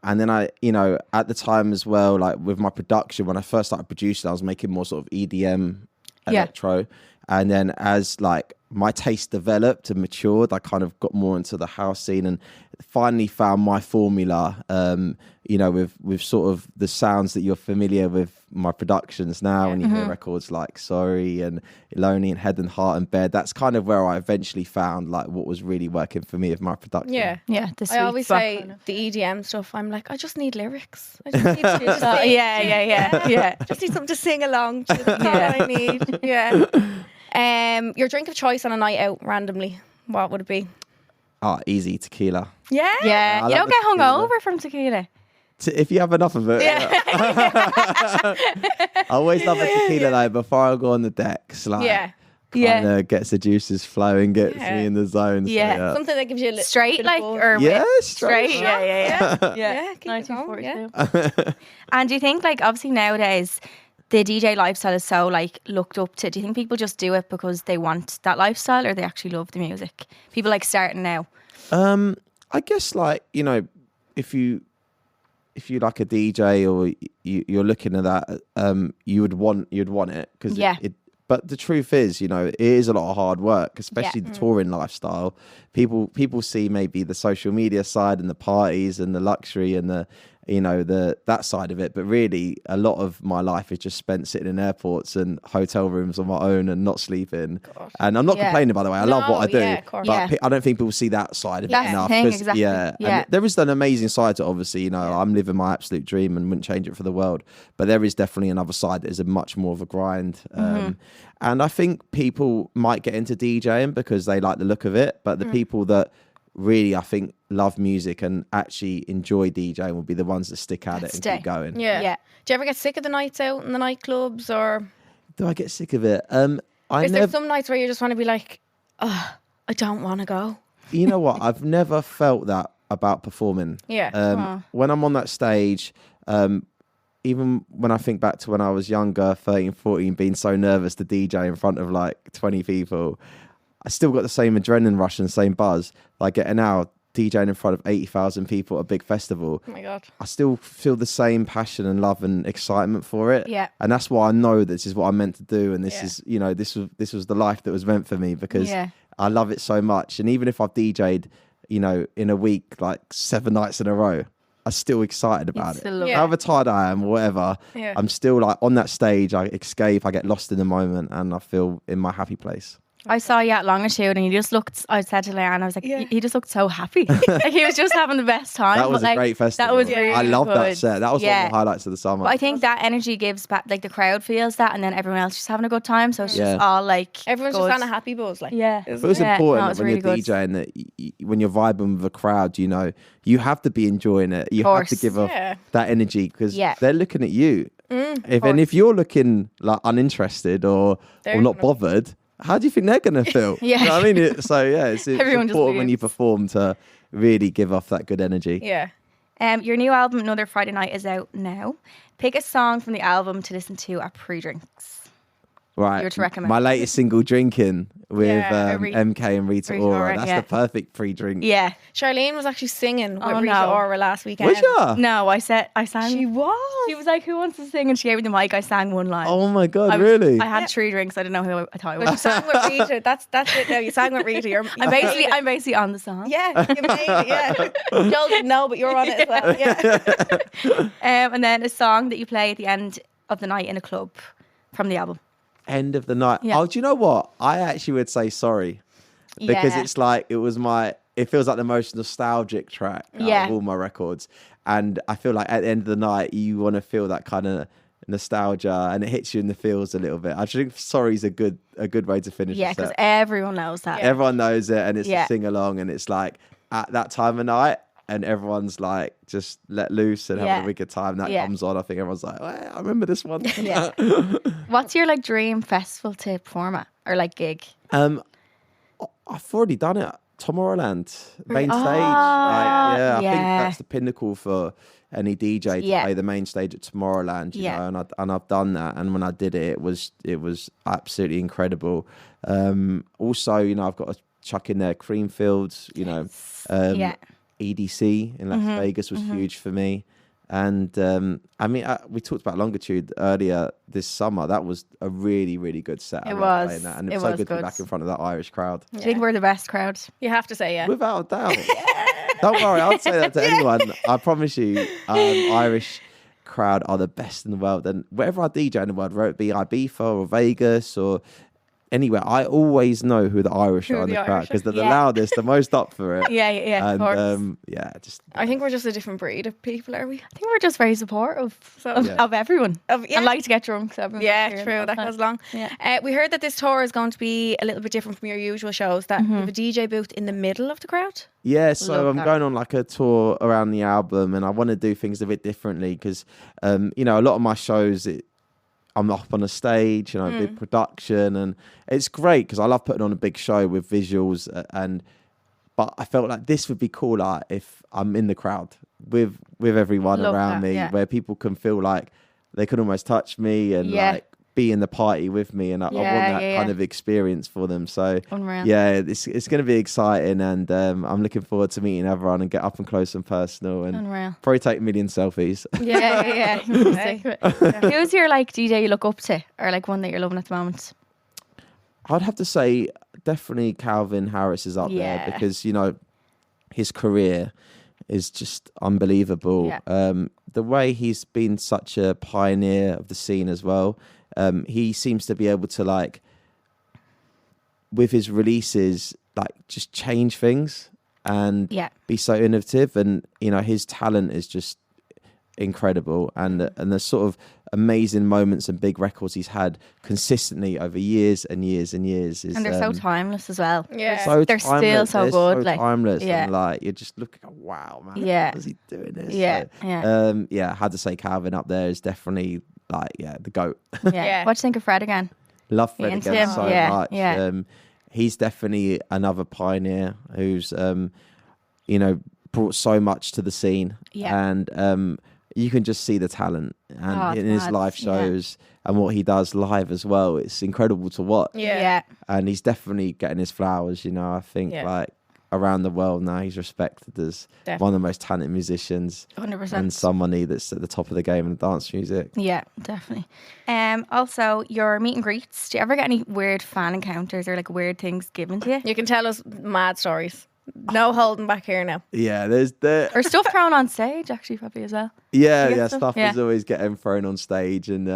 And then I, you know, at the time as well, like with my production, when I first started producing, I was making more sort of EDM, electro. And then as like my taste developed and matured, I kind of got more into the house scene and finally found my formula, you know, with sort of the sounds that you're familiar with my productions now. When you hear records like Sorry and Lonely and Head and Heart and Bed, that's kind of where I eventually found like what was really working for me with my production. Yeah. I always say kind of the EDM stuff, I'm like, I just need lyrics. I just need to just need something to sing along to. That's all I need. Your drink of choice on a night out randomly, what would it be? Easy, tequila. Yeah. You don't get hungover from tequila. If you have enough of it. I always love a tequila though before I go on the decks. Like, gets the juices flowing, gets me in the zone. So, something that gives you a little straight, like, or straight. Yeah. 1942. And do you think, like, obviously nowadays the DJ lifestyle is so like looked up to? Do you think people just do it because they want that lifestyle, or they actually love the music? People like starting now. I guess like, you know, if you like a DJ or you're looking at that, you'd want it because but the truth is, you know, it is a lot of hard work, especially the touring lifestyle. People see maybe the social media side and the parties and the luxury and the, you know, that side of it. But really, a lot of my life is just spent sitting in airports and hotel rooms on my own and not sleeping. Gosh. And I'm not complaining, by the way. I love what I do. But I don't think people see that side of it enough. Exactly. And there is an amazing side to it, obviously. You know, I'm living my absolute dream and wouldn't change it for the world. But there is definitely another side that is a much more of a grind. And I think people might get into DJing because they like the look of it. But the people that really, I think, love music and actually enjoy DJing will be the ones that stick at it and keep going. Yeah. Do you ever get sick of the nights out in the nightclubs, or do I get sick of it? Is there some nights where you just want to be like, oh, I don't want to go? You know what? I've never felt that about performing. When I'm on that stage, even when I think back to when I was younger, 13, 14, being so nervous to DJ in front of like 20 people, I still got the same adrenaline rush and same buzz. Like getting out, DJing in front of 80,000 people at a big festival. Oh my God. I still feel the same passion and love and excitement for it. Yeah. And that's why I know this is what I'm meant to do. And this is, you know, this was the life that was meant for me because I love it so much. And even if I've DJ'd, you know, in a week, like 7 nights in a row, I'm still excited about it. However tired I am or whatever, I'm still like on that stage, I escape, I get lost in the moment and I feel in my happy place. I saw you at Longitude and you just looked, I said to Leanne, I was like, he just looked so happy. Like he was just having the best time. That was a great festival. That was really I loved good. that set. That was one of the highlights of the summer. But I think that energy gives back, like the crowd feels that and then everyone else just having a good time. So it's just all like, everyone's just on a happy buzz. Like, but it's important when you're DJing that when you're vibing with a crowd, you know, you have to be enjoying it. You have to give off that energy because they're looking at you. If you're looking like uninterested or not bothered, how do you think they're going to feel? Yeah. You know what I mean? It's Everyone just important when you leaves. perform to really give off that good energy. Yeah. Your new album, Another Friday Night, is out now. Pick a song from the album to listen to at pre-drinks. Right. You were to recommend. My latest single, Drinking, with MK and Rita Rita Ora. Ora, That's yeah. the perfect pre-drink. Yeah. Charlene was actually singing with Oh, Rita no. Ora last weekend. Was ya? No, I sang. She was. She was like, "Who wants to sing?" And she gave me the mic. I sang one line. Oh my God, I was- really? I had 3 drinks. I didn't know who I thought it But you was. sang with Rita. That's it now. You sang with Rita. I'm basically on the song. Yeah, you made it, yeah. Joel didn't know, but you're on it as well. Yeah. And then a song that you play at the end of the night in a club from the album. End of the night. Yeah. Oh, do you know what? I actually would say Sorry. Because Yeah. it's like, it feels like the most nostalgic track out Yeah. of all my records. And I feel like at the end of the night, you want to feel that kind of nostalgia and it hits you in the feels a little bit. I think Sorry's a good way to finish Yeah, the because set. everyone knows that. Everyone knows it and it's Yeah. a sing along and it's like at that time of night and everyone's like just let loose and having a wicked time. That Yeah. comes on. I think everyone's like, I remember this one. Yeah. What's your like dream festival to perform at or like gig? I've already done it. Tomorrowland, main stage. yeah. I think that's the pinnacle for any DJ to Yeah. play the main stage at Tomorrowland. You Yeah. know, and I've done that. And when I did it, it was absolutely incredible. Also, you know, I've got to chuck in there Creamfields. You know, Yeah. EDC in Las Vegas was huge for me. And I mean, we talked about Longitude earlier this summer. That was a really, really good set. It I loved was. playing that. And it It was so was good to be good. back in front of that Irish crowd. Do you think we're the best crowd? You have to say, yeah. Without a doubt. Don't worry, I'll say that to anyone. I promise you, Irish crowd are the best in the world. And wherever I DJ in the world, whether it be Ibiza or Vegas or anywhere, I always know who the Irish Who are in the the crowd Irish are. because they're the Yeah. loudest, the most up for it. Yeah, of course. And just I think we're just a different breed of people, are we? I think we're just very supportive Yeah. of everyone. Yeah. And like to get drunk. So everyone's Yeah, cheering true. all That the goes time. long. Yeah. We heard that this tour is going to be a little bit different from your usual shows. That you have a DJ booth in the middle of the crowd. Yeah, so Love I'm that. going on like a tour around the album and I want to do things a bit differently because, you know, a lot of my shows, I'm up on a stage, you know, big production and it's great because I love putting on a big show with visuals but I felt like this would be cooler if I'm in the crowd with everyone Love around that, me yeah. where people can feel like they can almost touch me and Yeah. like be in the party with me and I want Yeah, that yeah, kind yeah. of experience for them. So Unreal. yeah, it's going to be exciting and I'm looking forward to meeting everyone and get up and close and personal and Unreal. probably take a million selfies. Yeah. Who's your like DJ you look up to or like one that you're loving at the moment? I'd have to say definitely Calvin Harris is up Yeah. there because, you know, his career is just unbelievable. Yeah. The way he's been such a pioneer of the scene as well. He seems to be able to like, with his releases, like just change things and Yeah. be so innovative. And, you know, his talent is just incredible. And the sort of amazing moments and big records he's had consistently over years and years and years. Is, And they're so timeless as well. Yeah. so They're still timeless. so They're good, So like, timeless. yeah. And like you're just looking, wow, man. Yeah. How is he doing this? Yeah, So, yeah. I had to say Calvin up there is definitely like, the GOAT. Yeah. Yeah. What do you think of Fred again? Love You Fred into again him? so Yeah, much. yeah. He's definitely another pioneer who's, you know, brought so much to the scene. Yeah. And you can just see the talent and Oh, it's in his mad. live Yeah. shows and what he does live as well. It's incredible to watch. Yeah. And he's definitely getting his flowers, you know. I think Yeah. like around the world now he's respected as Definitely. one of the most talented musicians 100%. and somebody that's at the top of the game in dance music. Yeah, definitely. Also, your meet and greets. Do you ever get any weird fan encounters or like weird things given to you? You can tell us mad stories. No holding back here now. Yeah, there's the Or stuff thrown on stage, actually, probably as well. yeah, You get yeah, stuff? stuff Yeah. is always getting thrown on stage and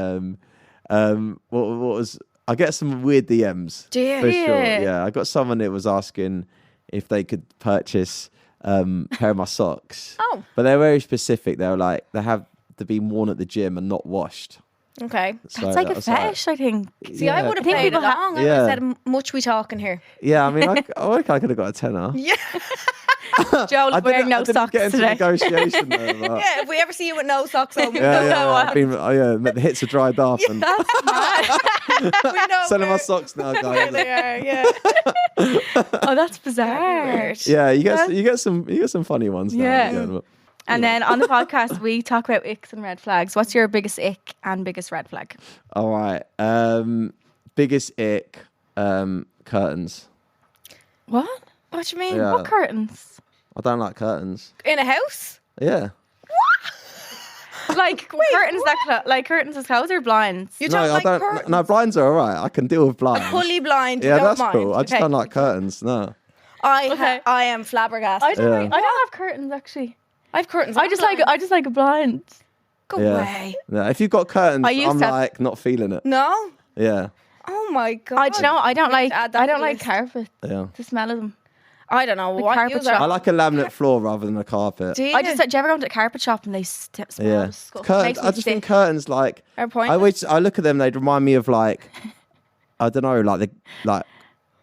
what was I get some weird DMs Do you? for sure. Yeah. Yeah, I got someone that was asking if they could purchase a pair of my socks. Oh, But they're very specific. They were like they have to be worn at the gym and not washed. okay. So That's like that a was fetish, I think. See, I would have think played people along. I would Yeah. have said, much we talking here. Yeah, I mean, I could have got a tenner. Yeah. Joel's wearing no socks get into today. negotiation there, but- Yeah, if we ever see you with no socks on, we Yeah, know yeah, what. I've been, the hits are dried up and That's mad. We know selling my where- socks now, where guys. they are, yeah. Oh, that's bizarre. Weird. Yeah, you get some funny ones now. Yeah. and again, but, And then on the podcast, we talk about icks and red flags. What's your biggest ick and biggest red flag? all right. Biggest ick, curtains. What? What do you mean? Yeah. What curtains? I don't like curtains. In a house? Yeah. Like curtains like curtains as clothes or blinds? You don't like I don't. curtains? No, blinds are all right. I can deal with blinds. Fully blind. You Yeah, don't that's mind. cool. I just Okay. don't like curtains. No. I am flabbergasted. Yeah. I don't have curtains actually. I have curtains. I just like a blind. Go Yeah. away. Yeah. If you've got curtains, I used I'm to have- like not feeling it. No? Yeah. Oh my god. I don't like add that I to don't the like list. carpet. Yeah. The smell of them. I don't know what carpet you shop. I like a laminate floor rather than a carpet. Do you? I just do you ever go to a carpet shop and they smell Yeah. disgusting? Curtains. Makes me I just sick. think curtains like. Our point. I look at them. They'd remind me of like, I don't know, like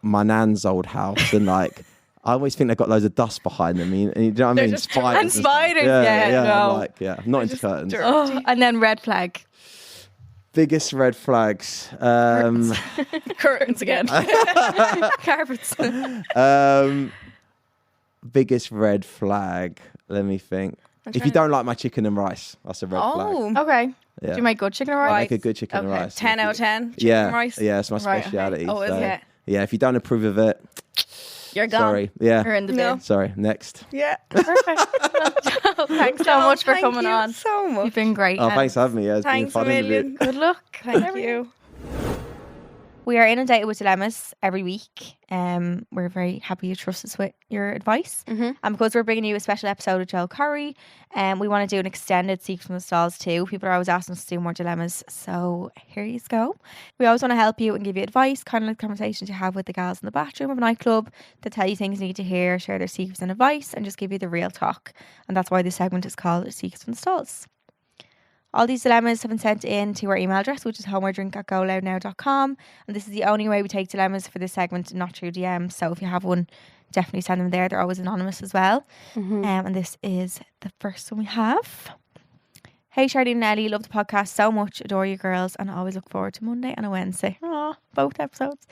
my nan's old house, and like I always think they've got loads of dust behind them. You know what I mean? just Spiders. and stuff. spiders, yeah, no. Like I'm not into curtains. dirt. Oh, and then red flag. Biggest red flags. Curtains again. Carpets. Biggest red flag. Let me think. If you don't like my chicken and rice, that's a red flag. Oh. Okay. Yeah. Do you make good chicken or I rice? make a good chicken and Okay. rice. 10 out of 10. Chicken Yeah, and rice. yeah, it's my Right, okay. speciality. Oh, is so, it? Yeah, if you don't approve of it, You're gone. sorry. Yeah, You're in the No. bin. sorry. Next. Yeah. Perfect. Thanks so much for Thank coming you on. so much. You've been great. Oh, and thanks for having me. Yeah, it's been Thanks a fun interview. million. Good luck. Thank you. We are inundated with dilemmas every week. We're very happy you trust us with your advice. Mhm. And because we're bringing you a special episode of Joel Corry, we want to do an extended Secrets from the Stalls too. People are always asking us to do more dilemmas. So here you go. We always want to help you and give you advice, kind of like conversations you have with the gals in the bathroom of a nightclub that tell you things you need to hear, share their secrets and advice, and just give you the real talk. And that's why this segment is called Secrets from the Stalls. All these dilemmas have been sent in to our email address, which is homeordrink@goloudnow.com. And this is the only way we take dilemmas for this segment, not through DMs. So if you have one, definitely send them there. They're always anonymous as well. And this is the first one we have. Hey, Charlene and Ellie, love the podcast so much. Adore you girls and always look forward to Monday and a Wednesday. Aw, both episodes.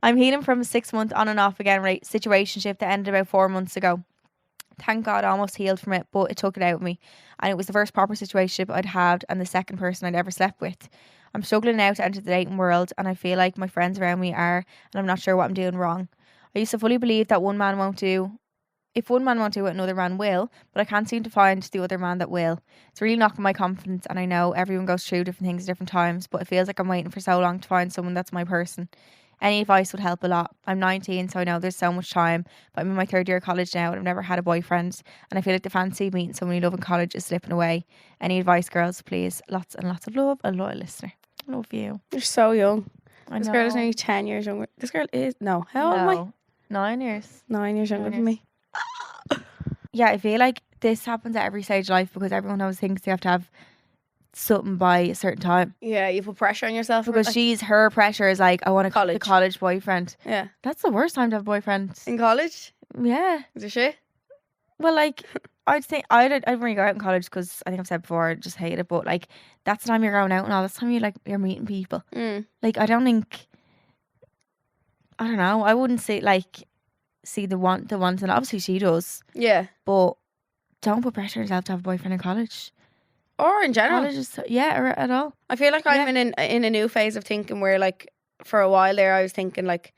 I'm healing from a 6-month on and off again situationship that ended about 4 months ago. Thank God I almost healed from it, but it took it out of me. And it was the first proper situationship I'd had and the second person I'd ever slept with. I'm struggling now to enter the dating world and I feel like my friends around me are, and I'm not sure what I'm doing wrong. I used to fully believe that one man won't do. If one man won't do it, another man will, but I can't seem to find the other man that will. It's really knocking my confidence, and I know everyone goes through different things at different times, but it feels like I'm waiting for so long to find someone that's my person. Any advice would help a lot. I'm 19, so I know there's so much time, but I'm in my 3rd year of college now and I've never had a boyfriend, and I feel like the fancy of meeting someone you love in college is slipping away. Any advice, girls, please? Lots and lots of love. A loyal listener. I love you. You're so young. I This know. girl is nearly 10 years younger. This girl is, no, how old am I? No. 9 years. 9 years younger 9 than me. Yeah, I feel like this happens at every stage of life because everyone always thinks they have to have something by a certain time. Yeah, you put pressure on yourself. Because her pressure is like, I want a College. college boyfriend. Yeah. That's the worst time to have a boyfriend. In college? Yeah. Is it shit? Well, like, I'd say I didn't really go out in college because I think I've said before I just hate it. But like, that's the time you're going out and all. That's the time you're meeting people. Like, I don't think. I don't know. I wouldn't say see the want, and obviously she does. Yeah. But don't put pressure on yourself to have a boyfriend in college. Or in general. College is or at all. I feel like I'm in a new phase of thinking where, like, for a while there, I was thinking like,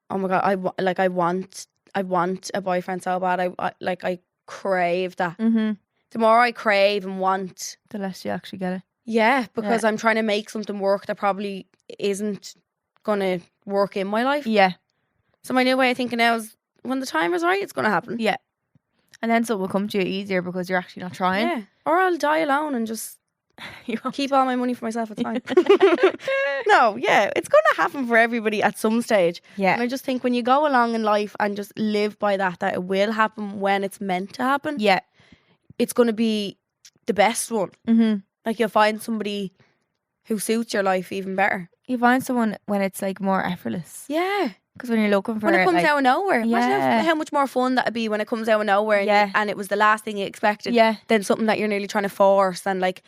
oh my god, I want a boyfriend so bad. I crave that. Mm-hmm. The more I crave and want, The less you actually get it. yeah, because I'm trying to make something work that probably isn't gonna work in my life. Yeah. So my new way of thinking now is, when the time is right, it's gonna happen. Yeah. And then something will come to you easier because you're actually not trying. Yeah. Or I'll die alone and just keep all my money for myself. It's fine. No, yeah, it's going to happen for everybody at some stage. Yeah. And I just think when you go along in life and just live by that it will happen when it's meant to happen. Yeah. It's going to be the best one. Mm-hmm. Like, you'll find somebody who suits your life even better. You find someone when it's like more effortless. Yeah. Because when you're looking for when it comes like, out of nowhere. Imagine Yeah. how much more fun that'd be when it comes out of nowhere and, Yeah. and it was the last thing you expected. Yeah. Than something that you're nearly trying to force and like,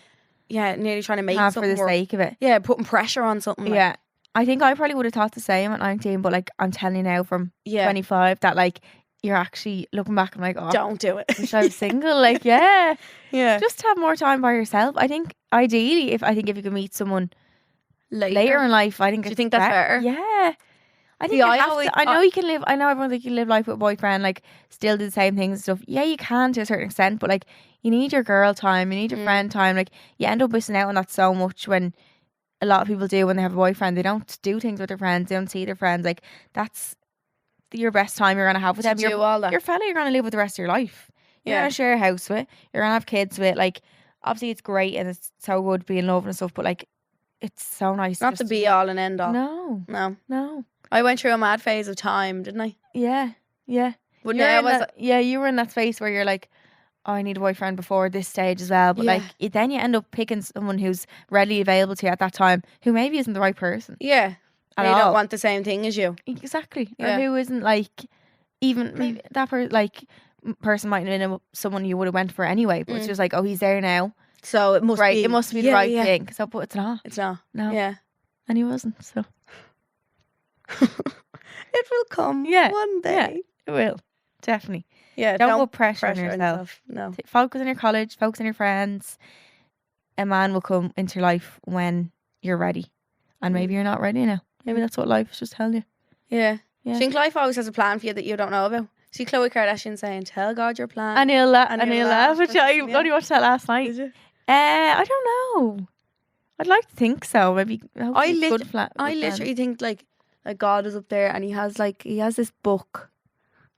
nearly trying to make have for something the work. sake of it. Yeah, putting pressure on something. Like, Yeah. I think I probably would have thought the same at 19, but like I'm telling you now from Yeah. 25 that like you're actually looking back and like, oh, Don't do it. wish I was single. Like, yeah. Yeah. Just have more time by yourself. I think ideally, if you could meet someone later in life, I think Do you it's think that's better? Yeah. I think See, you I have always- to, I know you can live. I know everyone think you live life with a boyfriend, like still do the same things and stuff. Yeah, you can to a certain extent, but like you need your girl time, you need your friend time. Like you end up missing out on that so much when a lot of people do when they have a boyfriend. They don't do things with their friends. They don't see their friends. Like that's your best time you're gonna have with To them. do all that. Your fella you're gonna live with the rest of your life. You're Yeah. gonna share a house with. You're gonna have kids with. Like obviously it's great and it's so good being in love and stuff, but like it's so nice. Not just to be all and end all. No, No. no. I went through a mad phase of time, didn't I? Yeah, yeah. But You're now I in was that, yeah, you were in that space where you're like, oh, I need a boyfriend before this stage as well. But Yeah. like, then you end up picking someone who's readily available to you at that time, who maybe isn't the right person. yeah. At They all. don't want the same thing as you. Exactly. Yeah. Or who isn't like, even maybe that person might have been someone you would have went for anyway. But it's just like, oh, he's there now. So it must Right. be. It must be the Yeah, right yeah. thing. So, but it's not. It's not. No. Yeah. And he wasn't. So It will come. Yeah, One day. it will. Definitely. Yeah. Don't put pressure on yourself. yourself. No. Focus on your college, focus on your friends. A man will come into your life when you're ready. And maybe you're not ready now. Maybe that's what life is just telling you. Yeah. Yeah. I think life always has a plan for you that you don't know about. See Khloe Kardashian saying, "Tell God your plan." And he'll laugh at you. I Yeah. only watched that last night. Did you? I don't know. I'd like to think so. Maybe I good flat. I literally think like God is up there and he has this book.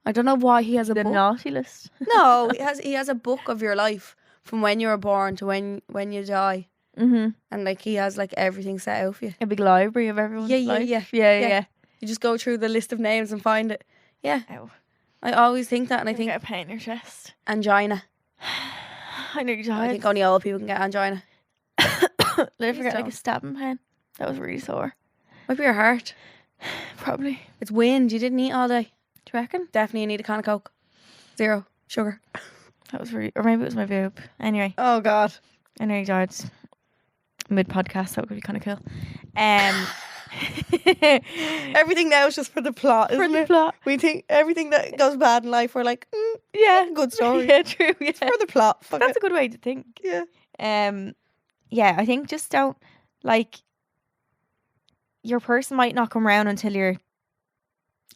I don't know why he has a the book. naughty list. No, he has a book of your life from when you were born to when you die, Mm-hmm. and like he has like everything set out for you. A big library of everyone's Yeah, yeah, life. yeah. yeah, Yeah. yeah. You just go through the list of names and find it. Yeah, Ow. I always think that, and I You think get a pain in your chest. angina. I know you're I tired. think only old people can get angina. Did I forget like don't. a stabbing pain? That was really sore. Might be your heart. Probably. It's wind. You didn't eat all day. Do you reckon? Definitely you need a can of Coke. 0 sugar. That was really, or maybe it was my boob. Anyway, Oh God. I know you died mid podcast. That would be kind of cool. Everything now is just for the plot, For isn't the it? plot. We think everything that goes bad in life, we're like, Yeah, good story. Yeah, true. Yeah, For the plot. Fuck that's it. a good way to think. Yeah. Yeah, I think just don't like your person might not come around until you're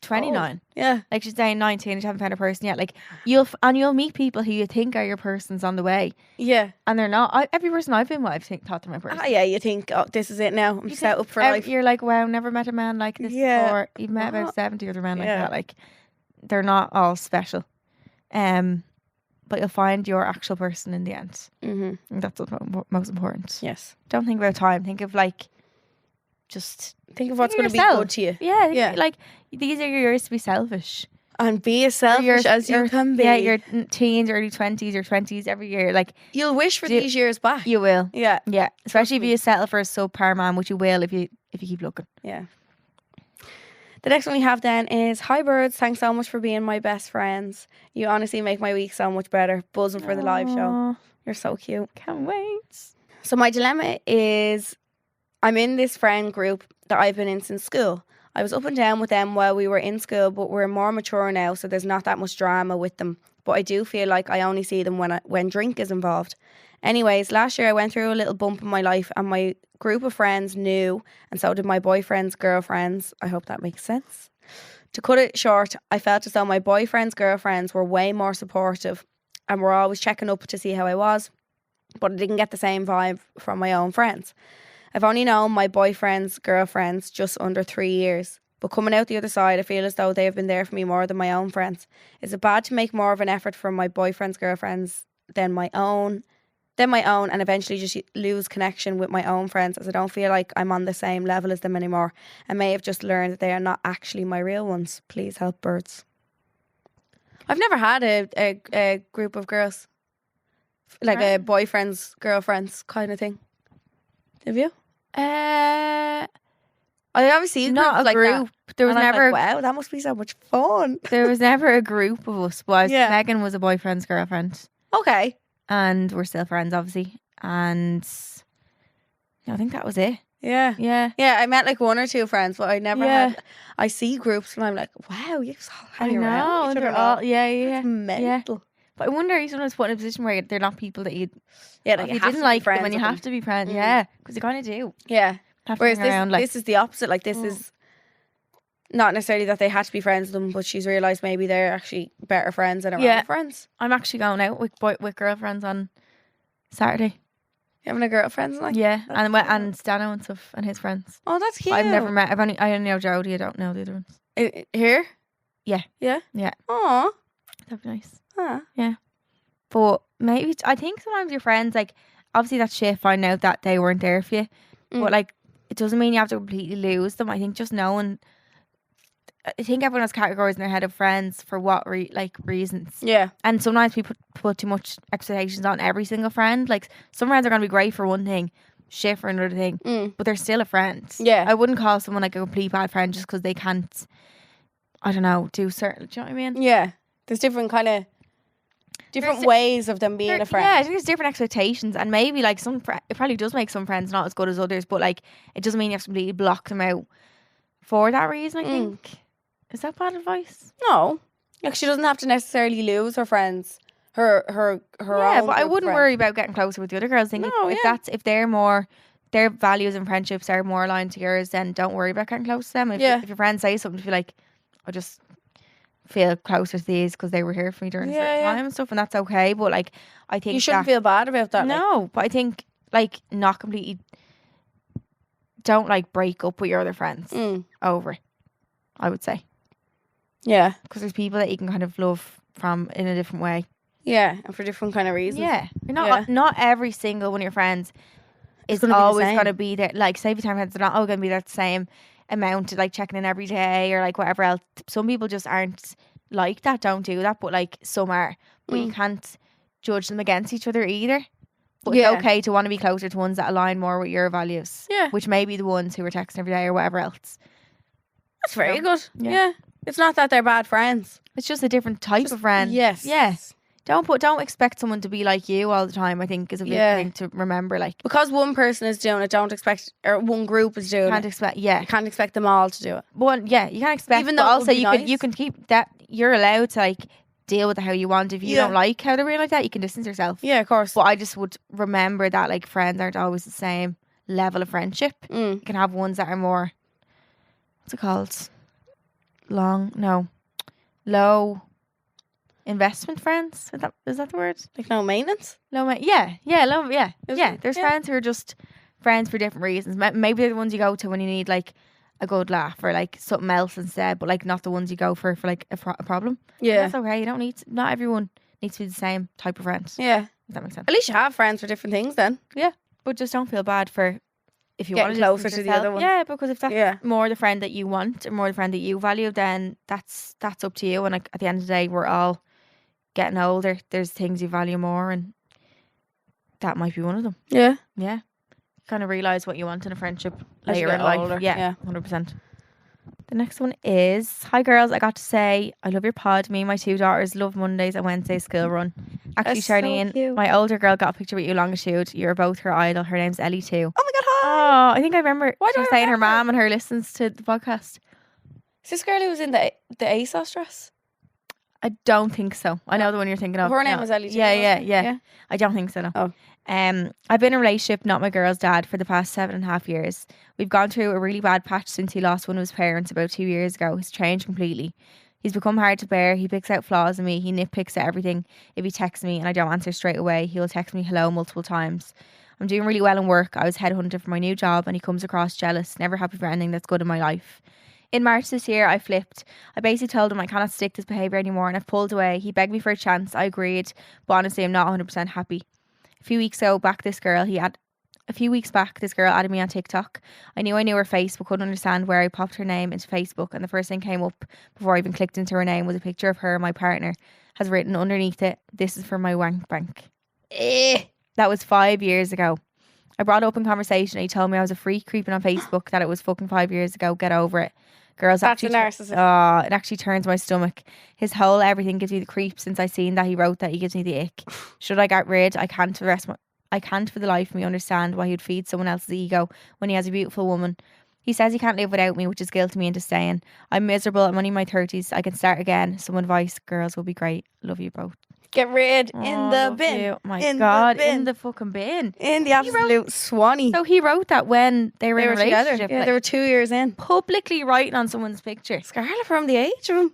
29. Yeah. Like she's saying 19 and you haven't found a person yet. Like you'll meet people who you think are your persons on the way, Yeah. and they're not. Every person I've been with, I've thought they're my person. Ah, yeah, you think, oh, this is it now. I'm You set think up for life. You're like, wow, never met a man like this Yeah. before. You've met about What? 70 other men like Yeah. that. Like they're not all special. But you'll find your actual person in the end. Mm-hmm. And that's what's most important. Yes. Don't think about time. Think of like just Think of what's Think going of to be yourself. good to you. yeah, Yeah. like these are your years to be selfish. And be as selfish as you can be. Yeah, your teens, early 20s, or 20s every year. Like You'll wish for Do- these years back. you will. Yeah. Yeah, especially if me. you settle for a subpar man, which you will if you keep looking. Yeah. The next one we have then is, hi birds, thanks so much for being my best friends. You honestly make my week so much better. Buzzing for the live show. Aw, You're so cute. can't wait. So my dilemma is, I'm in this friend group that I've been in since school. I was up and down with them while we were in school, but we're more mature now, so there's not that much drama with them. But I do feel like I only see them when drink is involved. Anyways, last year I went through a little bump in my life, and my group of friends knew, and so did my boyfriend's girlfriends. I hope that makes sense. To cut it short, I felt as though my boyfriend's girlfriends were way more supportive and were always checking up to see how I was, but I didn't get the same vibe from my own friends. I've only known my boyfriend's girlfriends just under 3 years, but coming out the other side, I feel as though they have been there for me more than my own friends. Is it bad to make more of an effort for my boyfriend's girlfriends than my own, and eventually just lose connection with my own friends, as I don't feel like I'm on the same level as them anymore, and may have just learned that they are not actually my real ones? Please help, birds. I've never had a group of girls, like a boyfriend's girlfriends kind of thing. Have you? I obviously not a like group. That. There was And I'm never like, wow, that must be so much fun. there was never a group of us. But Yeah. Megan was a boyfriend's girlfriend, Okay. and we're still friends, obviously. And I think that was it. Yeah. Yeah. Yeah, I met like one or two friends, but I never Yeah. had. I see groups and I'm like, wow, you all I hang around know. each And other they're now. all yeah. That's mental. But I wonder, are you sometimes put in a position where they're not people that you, Yeah, if like you have didn't to be like them friends and you with have to be friends. Mm. Yeah, because you kind of do. Yeah. Have to Whereas hang around, like, this is the opposite. Like this is not necessarily that they had to be friends with them, but she's realised maybe they're actually better friends than her Yeah. own friends. I'm actually going out with girlfriends on Saturday. You having a girlfriend? Like, Yeah, that's and cute. and Dano and stuff and his friends. Oh, that's cute. I've never met. I only know Jodie. I don't know the other ones. Here? Yeah. Yeah? Yeah. Aw. That'd be nice. Huh. But maybe I think sometimes your friends, like, obviously that shit, find out that they weren't there for you, but like it doesn't mean you have to completely lose them. I think just knowing. I think everyone has categories in their head of friends for what reasons. Yeah. And sometimes we put too much expectations on every single friend. Like some friends are going to be great for one thing, shit for another thing, but they're still a friend. Yeah. I wouldn't call someone like a complete bad friend just because they can't, I don't know, do certain, do you know what I mean? Yeah. There's different kind of ways of them being a friend. Yeah, I think there's different expectations, and maybe like it probably does make some friends not as good as others, but like it doesn't mean you have to completely block them out for that reason. I think. Is that bad advice? No. Like she doesn't have to necessarily lose her friends. Her Yeah, own but I group wouldn't of worry about getting closer with the other girls. I think No, if they're more, their values and friendships are more aligned to yours, then don't worry about getting close to them. If your friends say something, if you're like, I just feel closer to these because they were here for me during a certain time and stuff, and that's okay. But like, I think you shouldn't feel bad about that. No, but I think like not completely. Don't like break up with your other friends over it, I would say. Yeah. Because there's people that you can kind of love from in a different way. Yeah, and for different kind of reasons. Yeah. You're not every single one of your friends is gonna be the always same. going to be there. Like, say, time friends are not all going to be that same amount, like checking in every day or like whatever else. Some people just aren't like that, don't do that, but like some are. But you can't judge them against each other either. But it's okay to want to be closer to ones that align more with your values. Yeah. Which may be the ones who are texting every day or whatever else. That's very good. Yeah. Yeah. It's not that they're bad friends. It's just a different type of friend. Yes. Yeah. Don't expect someone to be like you all the time, I think is a big thing to remember. Like, because one person is doing it, don't expect, or one group is doing can't it. expect You can't expect them all to do it. Well, yeah, you can't expect. Even but though it would also be you nice. can keep that. You're allowed to like deal with it how you want. If you don't like how they're being like that, you can distance yourself. Yeah, of course. But I just would remember that like friends aren't always the same level of friendship. You can have ones that are more, what's it called? Low investment friends. Is that the word? Like no maintenance? Low. There's friends who are just friends for different reasons. Maybe they're the ones you go to when you need like a good laugh or like something else instead, but like not the ones you go for like a problem. Yeah. That's okay. You don't need to, not everyone needs to be the same type of friend. Yeah. If that makes sense. At least you have friends for different things then. Yeah. But just don't feel bad for if you Getting want to closer distance to the yourself. other ones. Yeah, because if that's more the friend that you want or more the friend that you value, then that's up to you. And like at the end of the day, we're all getting older. There's things you value more, and that might be one of them. Yeah. Yeah. Kind of realise what you want in a friendship As you later get in life. older, Yeah, 100%. The next one is, hi girls, I got to say I love your pod. Me and my two daughters love Mondays and Wednesdays school run. Actually, That's so Charlene, cute. my older girl got a picture with you longitude. You're both her idol. Her name's Ellie too. Oh my god, hi. Oh, I think I remember Why do she was I saying her remember? mom and her listens to the podcast. Is this girl who was in the ASOS dress? I don't think so. I know the one you're thinking of. Her name No. was Ellie too, Yeah. wasn't it? I don't think so, no. Oh. I've been in a relationship, not my girl's dad, for the past 7.5 years. We've gone through a really bad patch since he lost one of his parents about 2 years ago. He's changed completely. He's become hard to bear. He picks out flaws in me. He nitpicks at everything. If he texts me and I don't answer straight away, he'll text me hello multiple times. I'm doing really well in work. I was headhunted for my new job and he comes across jealous, never happy for anything that's good in my life. In March this year, I flipped. I basically told him I cannot stick this behaviour anymore and I've pulled away. He begged me for a chance. I agreed, but honestly, I'm not 100% happy. A few weeks back, this girl added me on TikTok. I knew her face, but couldn't understand where I popped her name into Facebook, and the first thing came up before I even clicked into her name was a picture of her and my partner has written underneath it, "This is for my wank bank." That was 5 years ago. I brought it up in conversation. He told me I was a freak creeping on Facebook, that it was fucking 5 years ago. Get over it. Girls, That's actually, a narcissist. Oh, it actually turns my stomach. His whole everything gives me the creep. Since I seen that he wrote that, he gives me the ick. Should I get rid? I can't for the life of me understand why he'd feed someone else's ego when he has a beautiful woman. He says he can't live without me, which is guilting me into staying. I'm miserable. I'm only in my 30s. I can start again. Some advice, girls, will be great. Love you both. Get rid in the bin. You. My in God, the bin. in the fucking bin. In the absolute swanny. So he wrote that when they were in a together. relationship. Yeah, like, they were 2 years in. publicly writing on someone's picture. Scarlett from the age of him.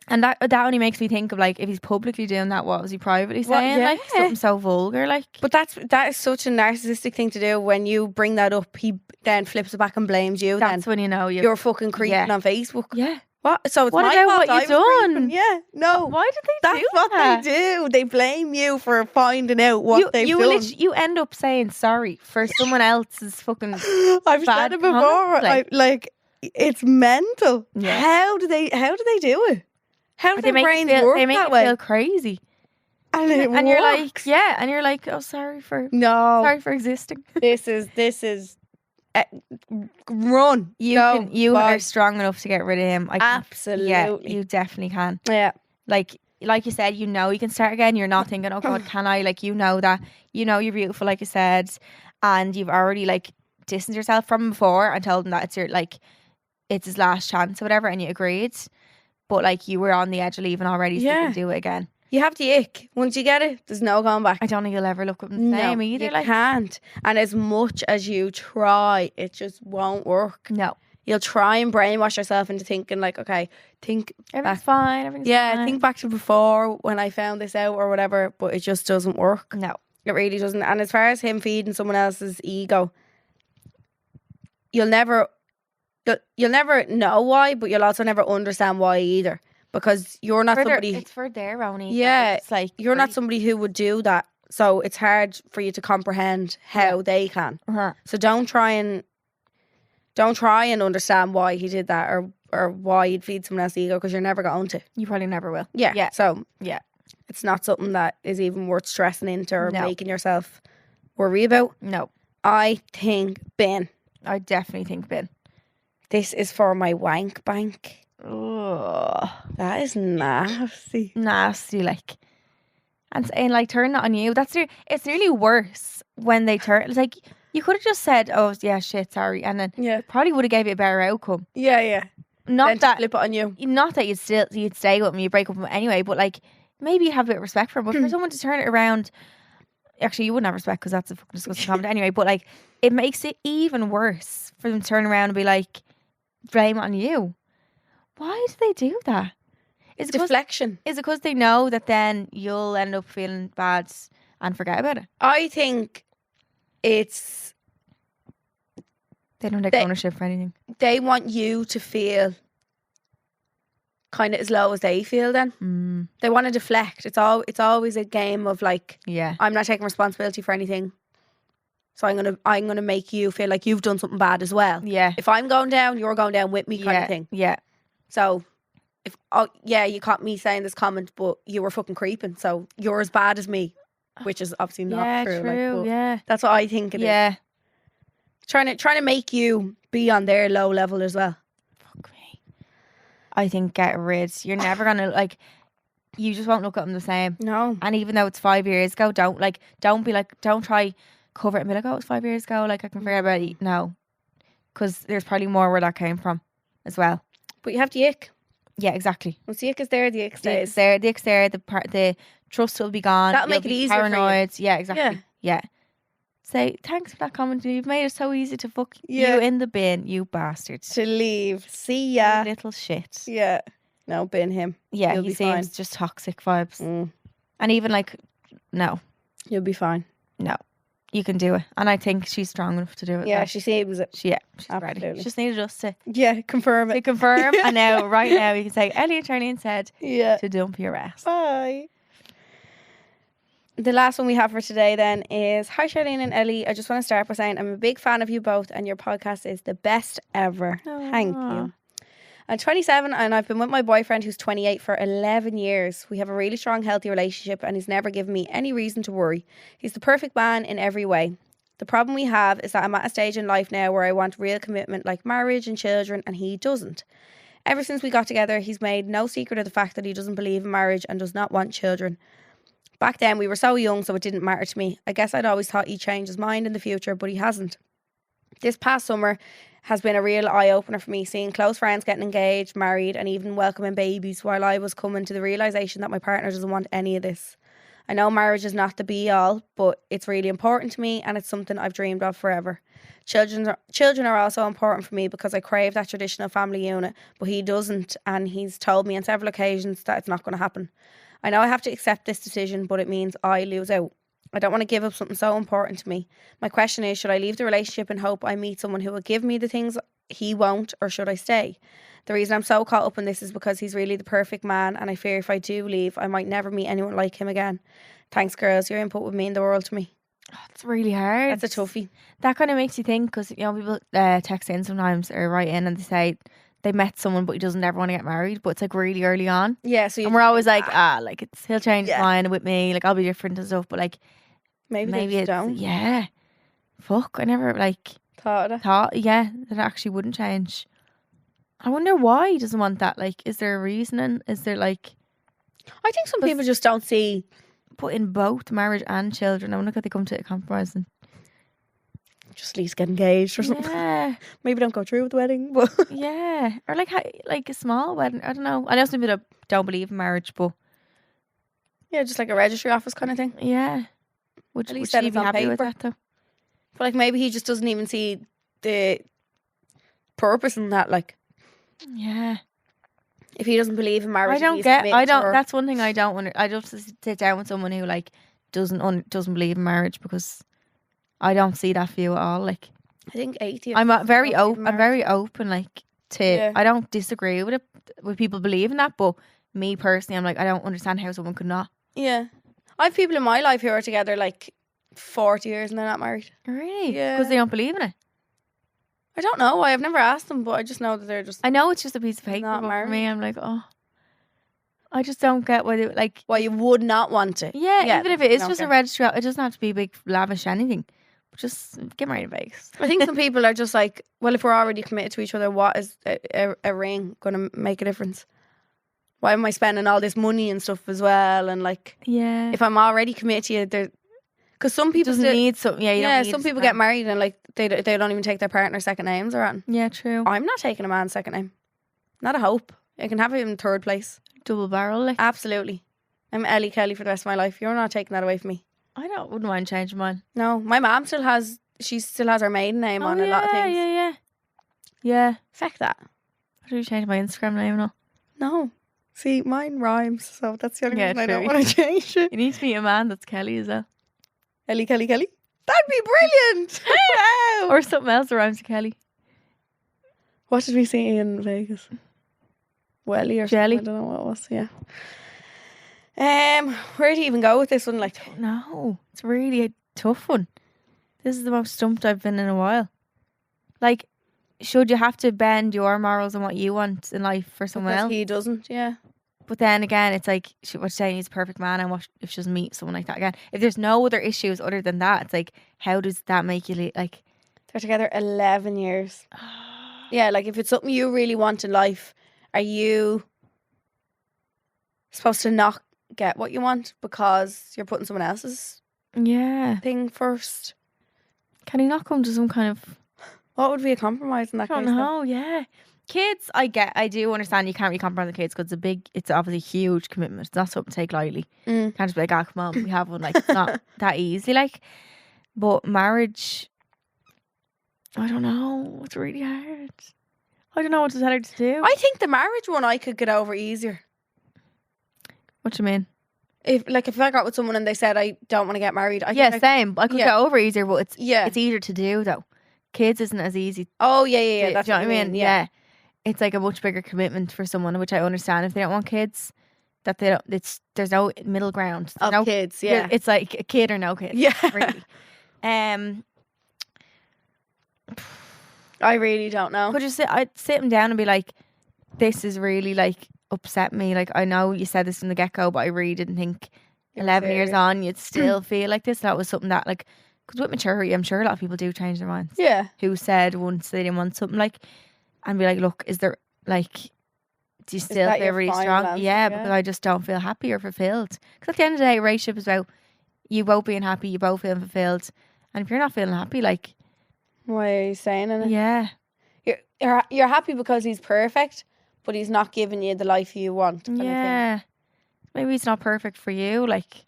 And that only makes me think of like, if he's publicly doing that, what was he privately Well, saying? yeah. Like something so vulgar, like. But that is such a narcissistic thing to do. When you bring that up, he then flips it back and blames you. That's then when you know you're fucking creeping on Facebook. Yeah. What? So it's What my about fault what I you've was done? creeping? Yeah. No. Why did they That's do what that? they do. They blame you for finding out what they've done. You end up saying sorry for someone else's fucking. I've bad said it before. comments, like- It's mental. Yeah. How do they do it? How do They their make brains you feel, work they make that you way? feel crazy, And it and you're like, works. yeah, and you're like, oh, sorry for existing. This is run. You Bye. are strong enough to get rid of him. Absolutely. Yeah, you definitely can. Yeah. Like you said, you can start again. You're not thinking, oh God, can I? Like, that, you're beautiful, like you said, and you've already like distanced yourself from him before and told him that it's his last chance or whatever, and you agreed. But like, you were on the edge of leaving already, so you can do it again. You have the ick. Once you get it, there's no going back. I don't think you'll ever look at him the same either. You Like, can't. And as much as you try, it just won't work. no, You'll try and brainwash yourself into thinking like, okay, think everything's back. fine. Everything's fine. Think back to before when I found this out or whatever, but it just doesn't work. No, It really doesn't. And as far as him feeding someone else's ego, you'll never know why, but you'll also never understand why either. Because you're not somebody. It's for their own ego. Yeah, It's like you're not somebody who would do that. So it's hard for you to comprehend how they can. Uh-huh. So don't try and understand why he did that or why you'd feed someone else's ego, because you're never going to. You probably never will. Yeah. Yeah. So Yeah. it's not something that is even worth stressing into or No. making yourself worry about. No, I think bin. I definitely think bin. This is for my wank bank. Ugh. That is nasty. Nasty, like, and like turn it on you. It's really worse when they turn. It's like, you could have just said, "Oh yeah, shit, sorry," and then Yeah. it probably would have gave you a better outcome. Yeah. Not Then to that, flip it on you. not that you'd stay with him, you break up with him anyway. But like, maybe you'd have a bit of respect for him. But for someone to turn it around, actually, you wouldn't have respect because that's a fucking disgusting comment anyway. But like, it makes it even worse for them to turn around and be like, blame it on you. Why do they do that? Is it Deflection. because they know that then you'll end up feeling bad and forget about it? I think it's They don't take They- ownership for anything. they want you to feel kind of as low as they feel then. They want to deflect. It's always a game of like, Yeah. I'm not taking responsibility for anything. So I'm gonna make you feel like you've done something bad as well. Yeah. If I'm going down, you're going down with me kind of thing. Yeah. So if you caught me saying this comment, but you were fucking creeping, so you're as bad as me, which is obviously not Yeah, true. true. Like, but Yeah. that's what I think it is. Yeah. Trying to make you be on their low level as well. Fuck me. I think get rid. You're never gonna like. You just won't look at them the same. No. And even though it's 5 years ago, don't try cover it and be like, oh, it's 5 years ago. Like, I can forget about it. No, because there's probably more where that came from as well. But you have the ick. Yeah, exactly. Once the ick is there, the ick The stays. ick's there. The ick's there. The trust will be gone. That'll You'll make it be easier for you. paranoid. Yeah, exactly. Yeah. Say thanks for that comment. You've made it so easy to fuck Yeah. you in the bin, you bastards. To leave. See You ya. little shit. Yeah. No, bin him. Yeah, You'll he be seems fine. just toxic vibes. Mm. And even like, no, You'll be fine. you can do it. And I think she's strong enough to do it. Yeah, though. she seems it. she's ready. Absolutely. She just needed us to Confirm it. confirm. And now, right now, you can say, Elliot Charlene said Yeah. to dump your ass. Bye. The last one we have for today then is, hi Charlene and Ellie. I just want to start by saying I'm a big fan of you both and your podcast is the best ever. Thank you. I'm 27 and I've been with my boyfriend who's 28 for 11 years. We have a really strong, healthy relationship and he's never given me any reason to worry. He's the perfect man in every way. The problem we have is that I'm at a stage in life now where I want real commitment like marriage and children, and he doesn't. Ever since we got together, he's made no secret of the fact that he doesn't believe in marriage and does not want children. Back then, we were so young, so it didn't matter to me. I guess I'd always thought he'd change his mind in the future, but he hasn't. This past summer has been a real eye-opener for me, seeing close friends getting engaged, married, and even welcoming babies, while I was coming to the realisation that my partner doesn't want any of this. I know marriage is not the be-all, but it's really important to me, and it's something I've dreamed of forever. Children are also important for me because I crave that traditional family unit, but he doesn't, and he's told me on several occasions that it's not going to happen. I know I have to accept this decision, but it means I lose out. I don't want to give up something so important to me. My question is, should I leave the relationship and hope I meet someone who will give me the things he won't, or should I stay? The reason I'm so caught up in this is because he's really the perfect man, and I fear if I do leave, I might never meet anyone like him again. Thanks, girls. Your input would mean the world to me. Oh, it's really hard. That's a toughie. That kind of makes you think, because people text in sometimes or write in and they say they met someone but he doesn't ever want to get married, but it's like really early on. Yeah, so and we're always like, he'll change his mind with me, like I'll be different and stuff, but like maybe it's don't. Yeah. Fuck, I never thought that it actually wouldn't change. I wonder why he doesn't want that. Like, is there a reasoning? Is there I think some people just don't see. But in both marriage and children, I wonder could they come to a compromise and just at least get engaged or something. Yeah. Maybe don't go through with the wedding, but yeah, or like a small wedding. I don't know. I know some people don't believe in marriage, but yeah, just like a registry office kind of thing. Yeah, at least would you be happy with that though? But maybe he just doesn't even see the purpose in that. Yeah. If he doesn't believe in marriage, that's one thing I don't want. I just sit down with someone who doesn't believe in marriage, because I don't see that for you at all. I think 80. I'm very open. I'm very open. I don't disagree with it. With people believe in that, but me personally, I'm I don't understand how someone could not. Yeah, I have people in my life who are together 40 years and they're not married. Really? Yeah, because they don't believe in it. I don't know. I've never asked them, but I just know that they're just. I know it's just a piece of paper. Not married. For me, I'm I just don't get why they why you would not want it. Yeah, even if it is just a registry, it doesn't have to be big, lavish anything. Just get married in Vegas. I think some people are just well, if we're already committed to each other, what is a ring going to make a difference? Why am I spending all this money and stuff as well? And yeah, if I'm already committed to you, because some people need something. Yeah, some people get married and they don't even take their partner's second names around. Yeah, true. I'm not taking a man's second name. Not a hope. I can have him in third place. Double barrel, Absolutely. I'm Ellie Kelly for the rest of my life. You're not taking that away from me. Wouldn't mind changing mine. No, my mom still has her maiden name on a lot of things. Yeah. Feck that. Why do you change my Instagram name now? No. See, mine rhymes, so that's the only reason I true. don't want to change it. You need to meet a man that's Kelly as well. Ellie Kelly. That'd be brilliant. Wow. Or something else that rhymes to Kelly. What did we see in Vegas? Welly or Jelly. something? I don't know what it was. Yeah. Where do you even go with this one? No, it's really a tough one. This is the most stumped I've been in a while. Should you have to bend your morals and what you want in life for someone else? He doesn't, yeah. But then again, it's what's saying he's a perfect man, and what if she doesn't meet someone like that again? If there's no other issues other than that, it's how does that make you They're together 11 years. Yeah, if it's something you really want in life, are you supposed to not get what you want because you're putting someone else's thing first? Can he not come to some kind of... What would be a compromise in that case? I don't know, yeah. Kids, I do understand you can't really compromise on kids because it's obviously a huge commitment. It's not something to take lightly. You can't just be come on, we have one. It's not that easy. But marriage, I don't know. It's really hard. I don't know what to tell her to do. I think the marriage one I could get over easier. What do you mean? If I got with someone and they said I don't want to get married, same. I could get over easier, but it's easier to do though. Kids isn't as easy. Oh yeah. That's what I mean. Yeah. It's a much bigger commitment for someone, which I understand if they don't want kids. That they don't. There's no middle ground. Of no kids. Yeah. It's a kid or no kid. Yeah. Really. I really don't know. Could you I'd sit him down and be like, this is really upset me. I know you said this from the get go, but I really didn't think 11 years on you'd still feel like this. That was something that Because with maturity, I'm sure a lot of people do change their minds. Yeah. Who said once they didn't want something like, and be like, look, is there like, do you still that feel your really final strong? answer? Yeah, Yeah. because I just don't feel happy or fulfilled. Because at the end of the day, a relationship is about you both being happy, you both feeling fulfilled. And if you're not feeling happy, like, Why are you saying it? yeah, You're happy because he's perfect, but he's not giving you the life you want. Kind of thing. yeah, maybe it's not perfect for you. Like,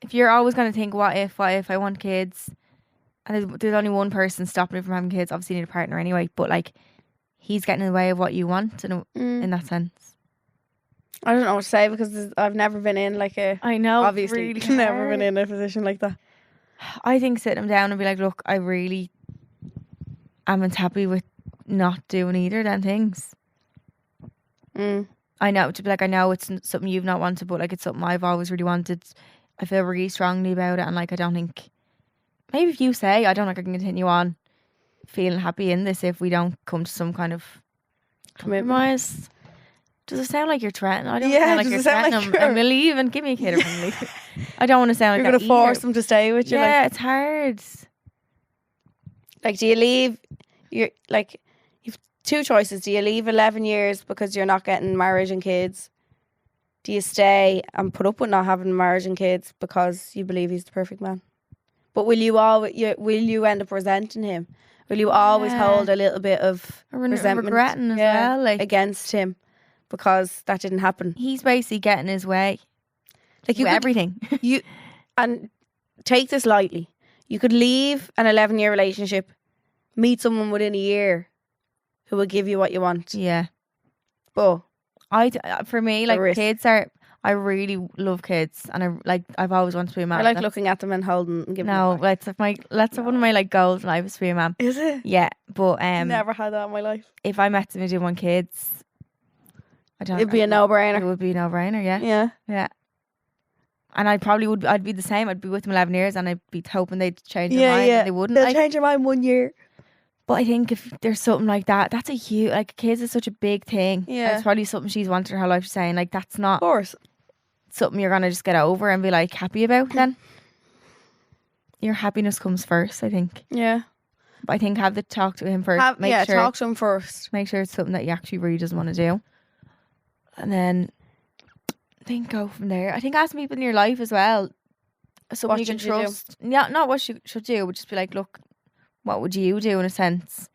if you're always going to think, what if I want kids, and there's only one person stopping you from having kids, obviously you need a partner anyway, but like, he's getting in the way of what you want in that sense. I don't know what to say because I've never been in like a. I know, Obviously, really never hard. been in a position like that. I think sitting him down and be like, look, I really am happy with not doing either of them things. I know, to be like, I know it's something you've not wanted, but like, it's something I've always really wanted. I feel really strongly about it, and like, I don't think, maybe if you say, I don't think I can continue on feeling happy in this if we don't come to some kind of compromise. Does it sound like you're threatening? I don't sound like you're threatening him. I'm gonna leave and give me a kid. I'm gonna leave. I don't want to sound like You're that gonna force either. them to stay with you. Yeah, it's hard. Like, do you leave? You've two choices. Do you leave 11 years because you're not getting marriage and kids? Do you stay and put up with not having marriage and kids because you believe he's the perfect man? But will you end up resenting him? Will you always hold a little bit of resentment, regretting as well, like, against him because that didn't happen? He's basically getting his way. Like, you with could- everything. And take this lightly. You could leave an 11-year relationship, meet someone within a year who will give you what you want. Yeah. But For me, The like, risk. kids I really love kids, and I've always wanted to be a mum. I like looking at them and holding and giving No, them back. that's one of my like goals in life is to be a mum. Is it? Yeah, but Never had that in my life. if I met somebody who want kids, I don't. It'd be a It no-brainer. would be a no-brainer. Yeah, Yeah. yeah. And I probably would. I'd be the same. I'd be with them 11 years, and I'd be hoping they'd change their mind. And they wouldn't. They'll Like, change their mind 1 year. but I think if there's something like that, that's a huge. Like, kids is such a big thing. And Yeah. it's probably something she's wanted her whole life. She's saying, like, that's Of not course. something you're gonna just get over and be like happy about. Then your happiness comes first, I think. Yeah. But I think have the talk to him first. Make sure talk to him first. make sure it's something that he actually really doesn't want to do, and then I think go from there. I think asking people in your life as well, someone What you can should you do? trust. Yeah, not what you should do, but just be like, look, what would you do in a sense?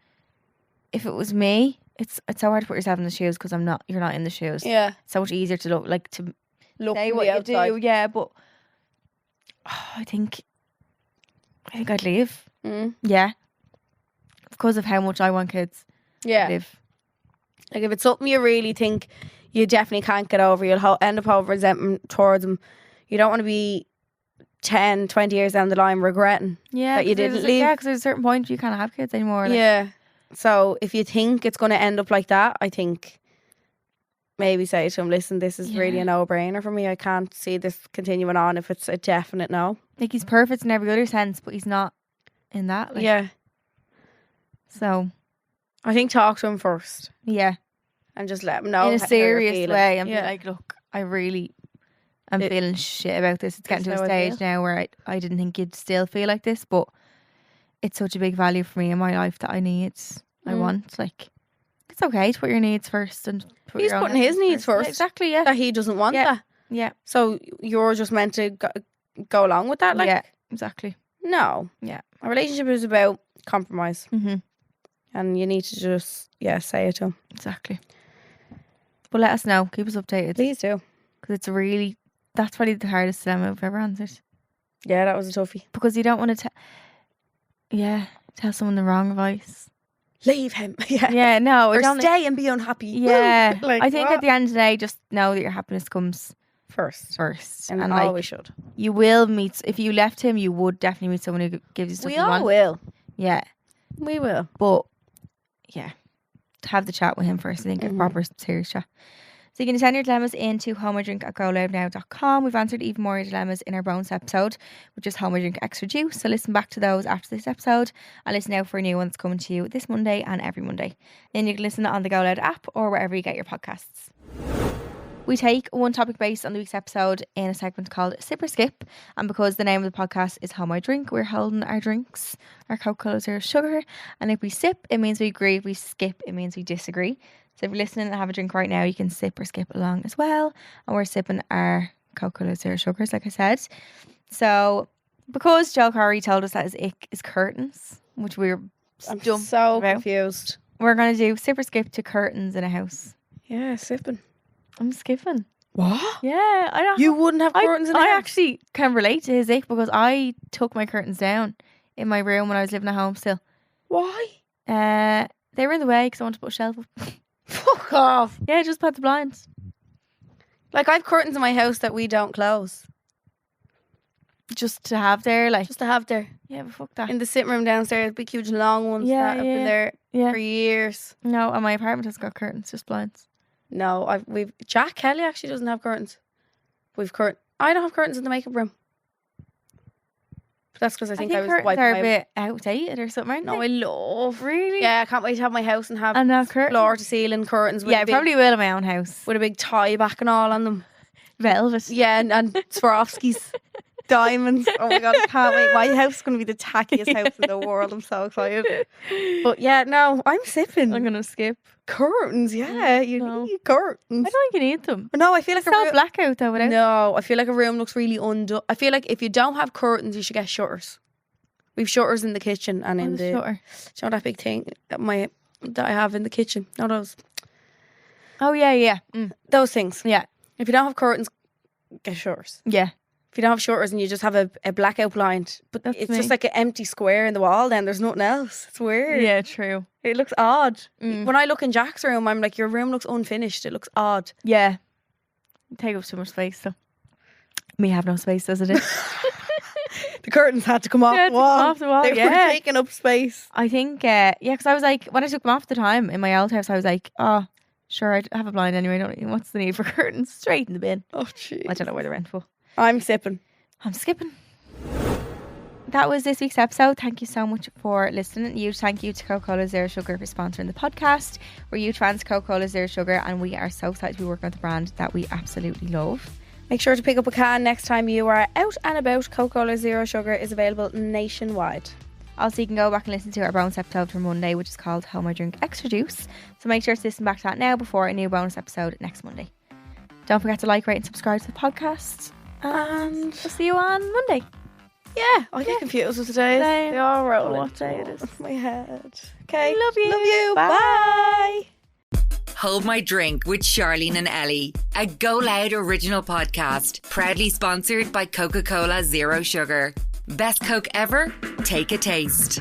If it was me, it's so hard to put yourself in the shoes because you're not in the shoes. Yeah. It's so much easier to Look say from what the you outside. do. Yeah, but I think I'd leave. Mm. Yeah, because of how much I want kids. Yeah. Live. Like, if it's something you really think you definitely can't get over, you'll end up over resentment towards him. You don't want to be 10, 20 years down the line regretting Yeah, that you 'cause there's didn't a- leave. Yeah, because there's a certain point you can't have kids anymore. Like, Yeah. So if you think it's going to end up like that, I think maybe say to him, listen, this is really Yeah. a no-brainer for me. I can't see this continuing on if it's a definite no. like, he's perfect in every other sense, but he's not in that. Like, Yeah. So I think talk to him first yeah, and just let him know in a how you're serious feeling. way, and Yeah. be like, look, I really am It- feeling shit about this. It's getting to This a is how I stage now where I didn't think you'd still feel like this, but it's such a big value for me in my life that I need. I want, like, it's okay to put your needs first and put He's your own putting his happiness needs first. Yeah, exactly. Yeah. that he doesn't want Yeah. that. Yeah. So you're just meant to go along with that. Like, yeah. Exactly. no. Yeah. A relationship is about compromise. Mm-hmm. And you need to just, say it to him. Exactly. But let us know. Keep us updated. Please do. Because that's probably the hardest dilemma I've ever answered. Yeah, that was a toughie. Because you don't want to tell someone the wrong advice. Leave him. Yeah. Yeah, no. Or I don't stay and be unhappy. Yeah. Woo. Like, I think what? at the end of the day, just know that your happiness comes first. first. And like, always should. you will meet, if you left him, you would definitely meet someone who gives you stuff We you all want. will. Yeah. We will. But, yeah. Have the chat with him first, I think, a proper serious chat. So you can send your dilemmas into homeydrink@GoLoudNow.com. We've answered even more dilemmas in our bonus episode, which is Home I Drink Extra Juice. So listen back to those after this episode and listen out for a new one that's coming to you this Monday and every Monday. Then you can listen on the GoLoud app or wherever you get your podcasts. We take one topic based on the week's episode in a segment called Sip or Skip. And because the name of the podcast is How I Drink, we're holding our drinks, our Coca-Cola Zero Sugar. And if we sip, it means we agree. If we skip, it means we disagree. So if you're listening and have a drink right now, you can sip or skip along as well. And we're sipping our Coca-Cola Zero Sugars, like I said. So because Joe Corry told us that his ick is curtains, which we're I'm stumped so about, confused. we're going to do sip or skip to curtains in a house. Yeah, sipping. I'm skipping. What? Yeah, I don't. You wouldn't have curtains in a I house? actually can relate to his ick because I took my curtains down in my room when I was living at home still. Why? They were in the way because I wanted to put a shelf up. Fuck off. Yeah, just put the blinds. Like, I've curtains in my house that we don't close. Just to have there, like. Just to have there. Yeah, but fuck that. In the sitting room downstairs, big, huge, long ones Yeah, that have been there Yeah. for years. No, and my apartment has got curtains, just blinds. No, Jack Kelly actually doesn't have curtains. I don't have curtains in the makeup room. But that's because I think I was curtains wiping are my... a bit outdated or something, aren't No, they? I love... Really? Yeah, I can't wait to have my house and have And now curtains. floor to ceiling curtains with Yeah, a I big, probably will in my own house. with a big tie back and all on them. Velvet. Yeah, and Swarovski's diamonds. Oh my God, I can't wait. My house is going to be the tackiest house in the world. I'm so excited. But yeah, no, I'm sipping. I'm going to skip. Curtains, yeah. You No. need curtains. I don't think you need them. No, I feel like It's not blackout though without. No, I feel like a room looks really undone. I feel like if you don't have curtains, you should get shutters. We've shutters in the kitchen and in the... shutter. Do you know that big thing that I have in the kitchen? No, those. Oh yeah. Those things. Yeah. If you don't have curtains, get shutters. Yeah. If you don't have shutters and you just have a blackout blind, but That's it's me. just like an empty square in the wall, then there's nothing else. It's weird. Yeah, true. It looks odd. Mm. When I look in Jack's room, I'm like, your room looks unfinished. It looks odd. Yeah. Take up too much space though. Me have no space as it is. The curtains had to come off Yeah, the wall. off the wall, They were yeah. taking up space. I think, because I was like, when I took them off the time in my old house, I was like, oh, sure, I have a blind anyway. What's the need for curtains? Straight in the bin. Oh, jeez. I don't know where they're for. I'm sipping. I'm skipping. That was this week's episode. Thank you so much for listening. Thank you to Coca-Cola Zero Sugar for sponsoring the podcast. We're huge fans of Coca-Cola Zero Sugar and we are so excited to be working with a brand that we absolutely love. Make sure to pick up a can next time you are out and about. Coca-Cola Zero Sugar is available nationwide. Also, you can go back and listen to our bonus episode for Monday, which is called How I Drink Extra Juice. So make sure to listen back to that now before a new bonus episode next Monday. Don't forget to like, rate and subscribe to the podcast. And we'll see you on Monday. Yeah, I get confused with the days. Same. They all roll What into day it is. my head. Okay. Love you. Love you. Bye. Bye. Hold My Drink with Charlene and Ellie, a GoLoud original podcast, proudly sponsored by Coca-Cola Zero Sugar. Best Coke ever? Take a taste.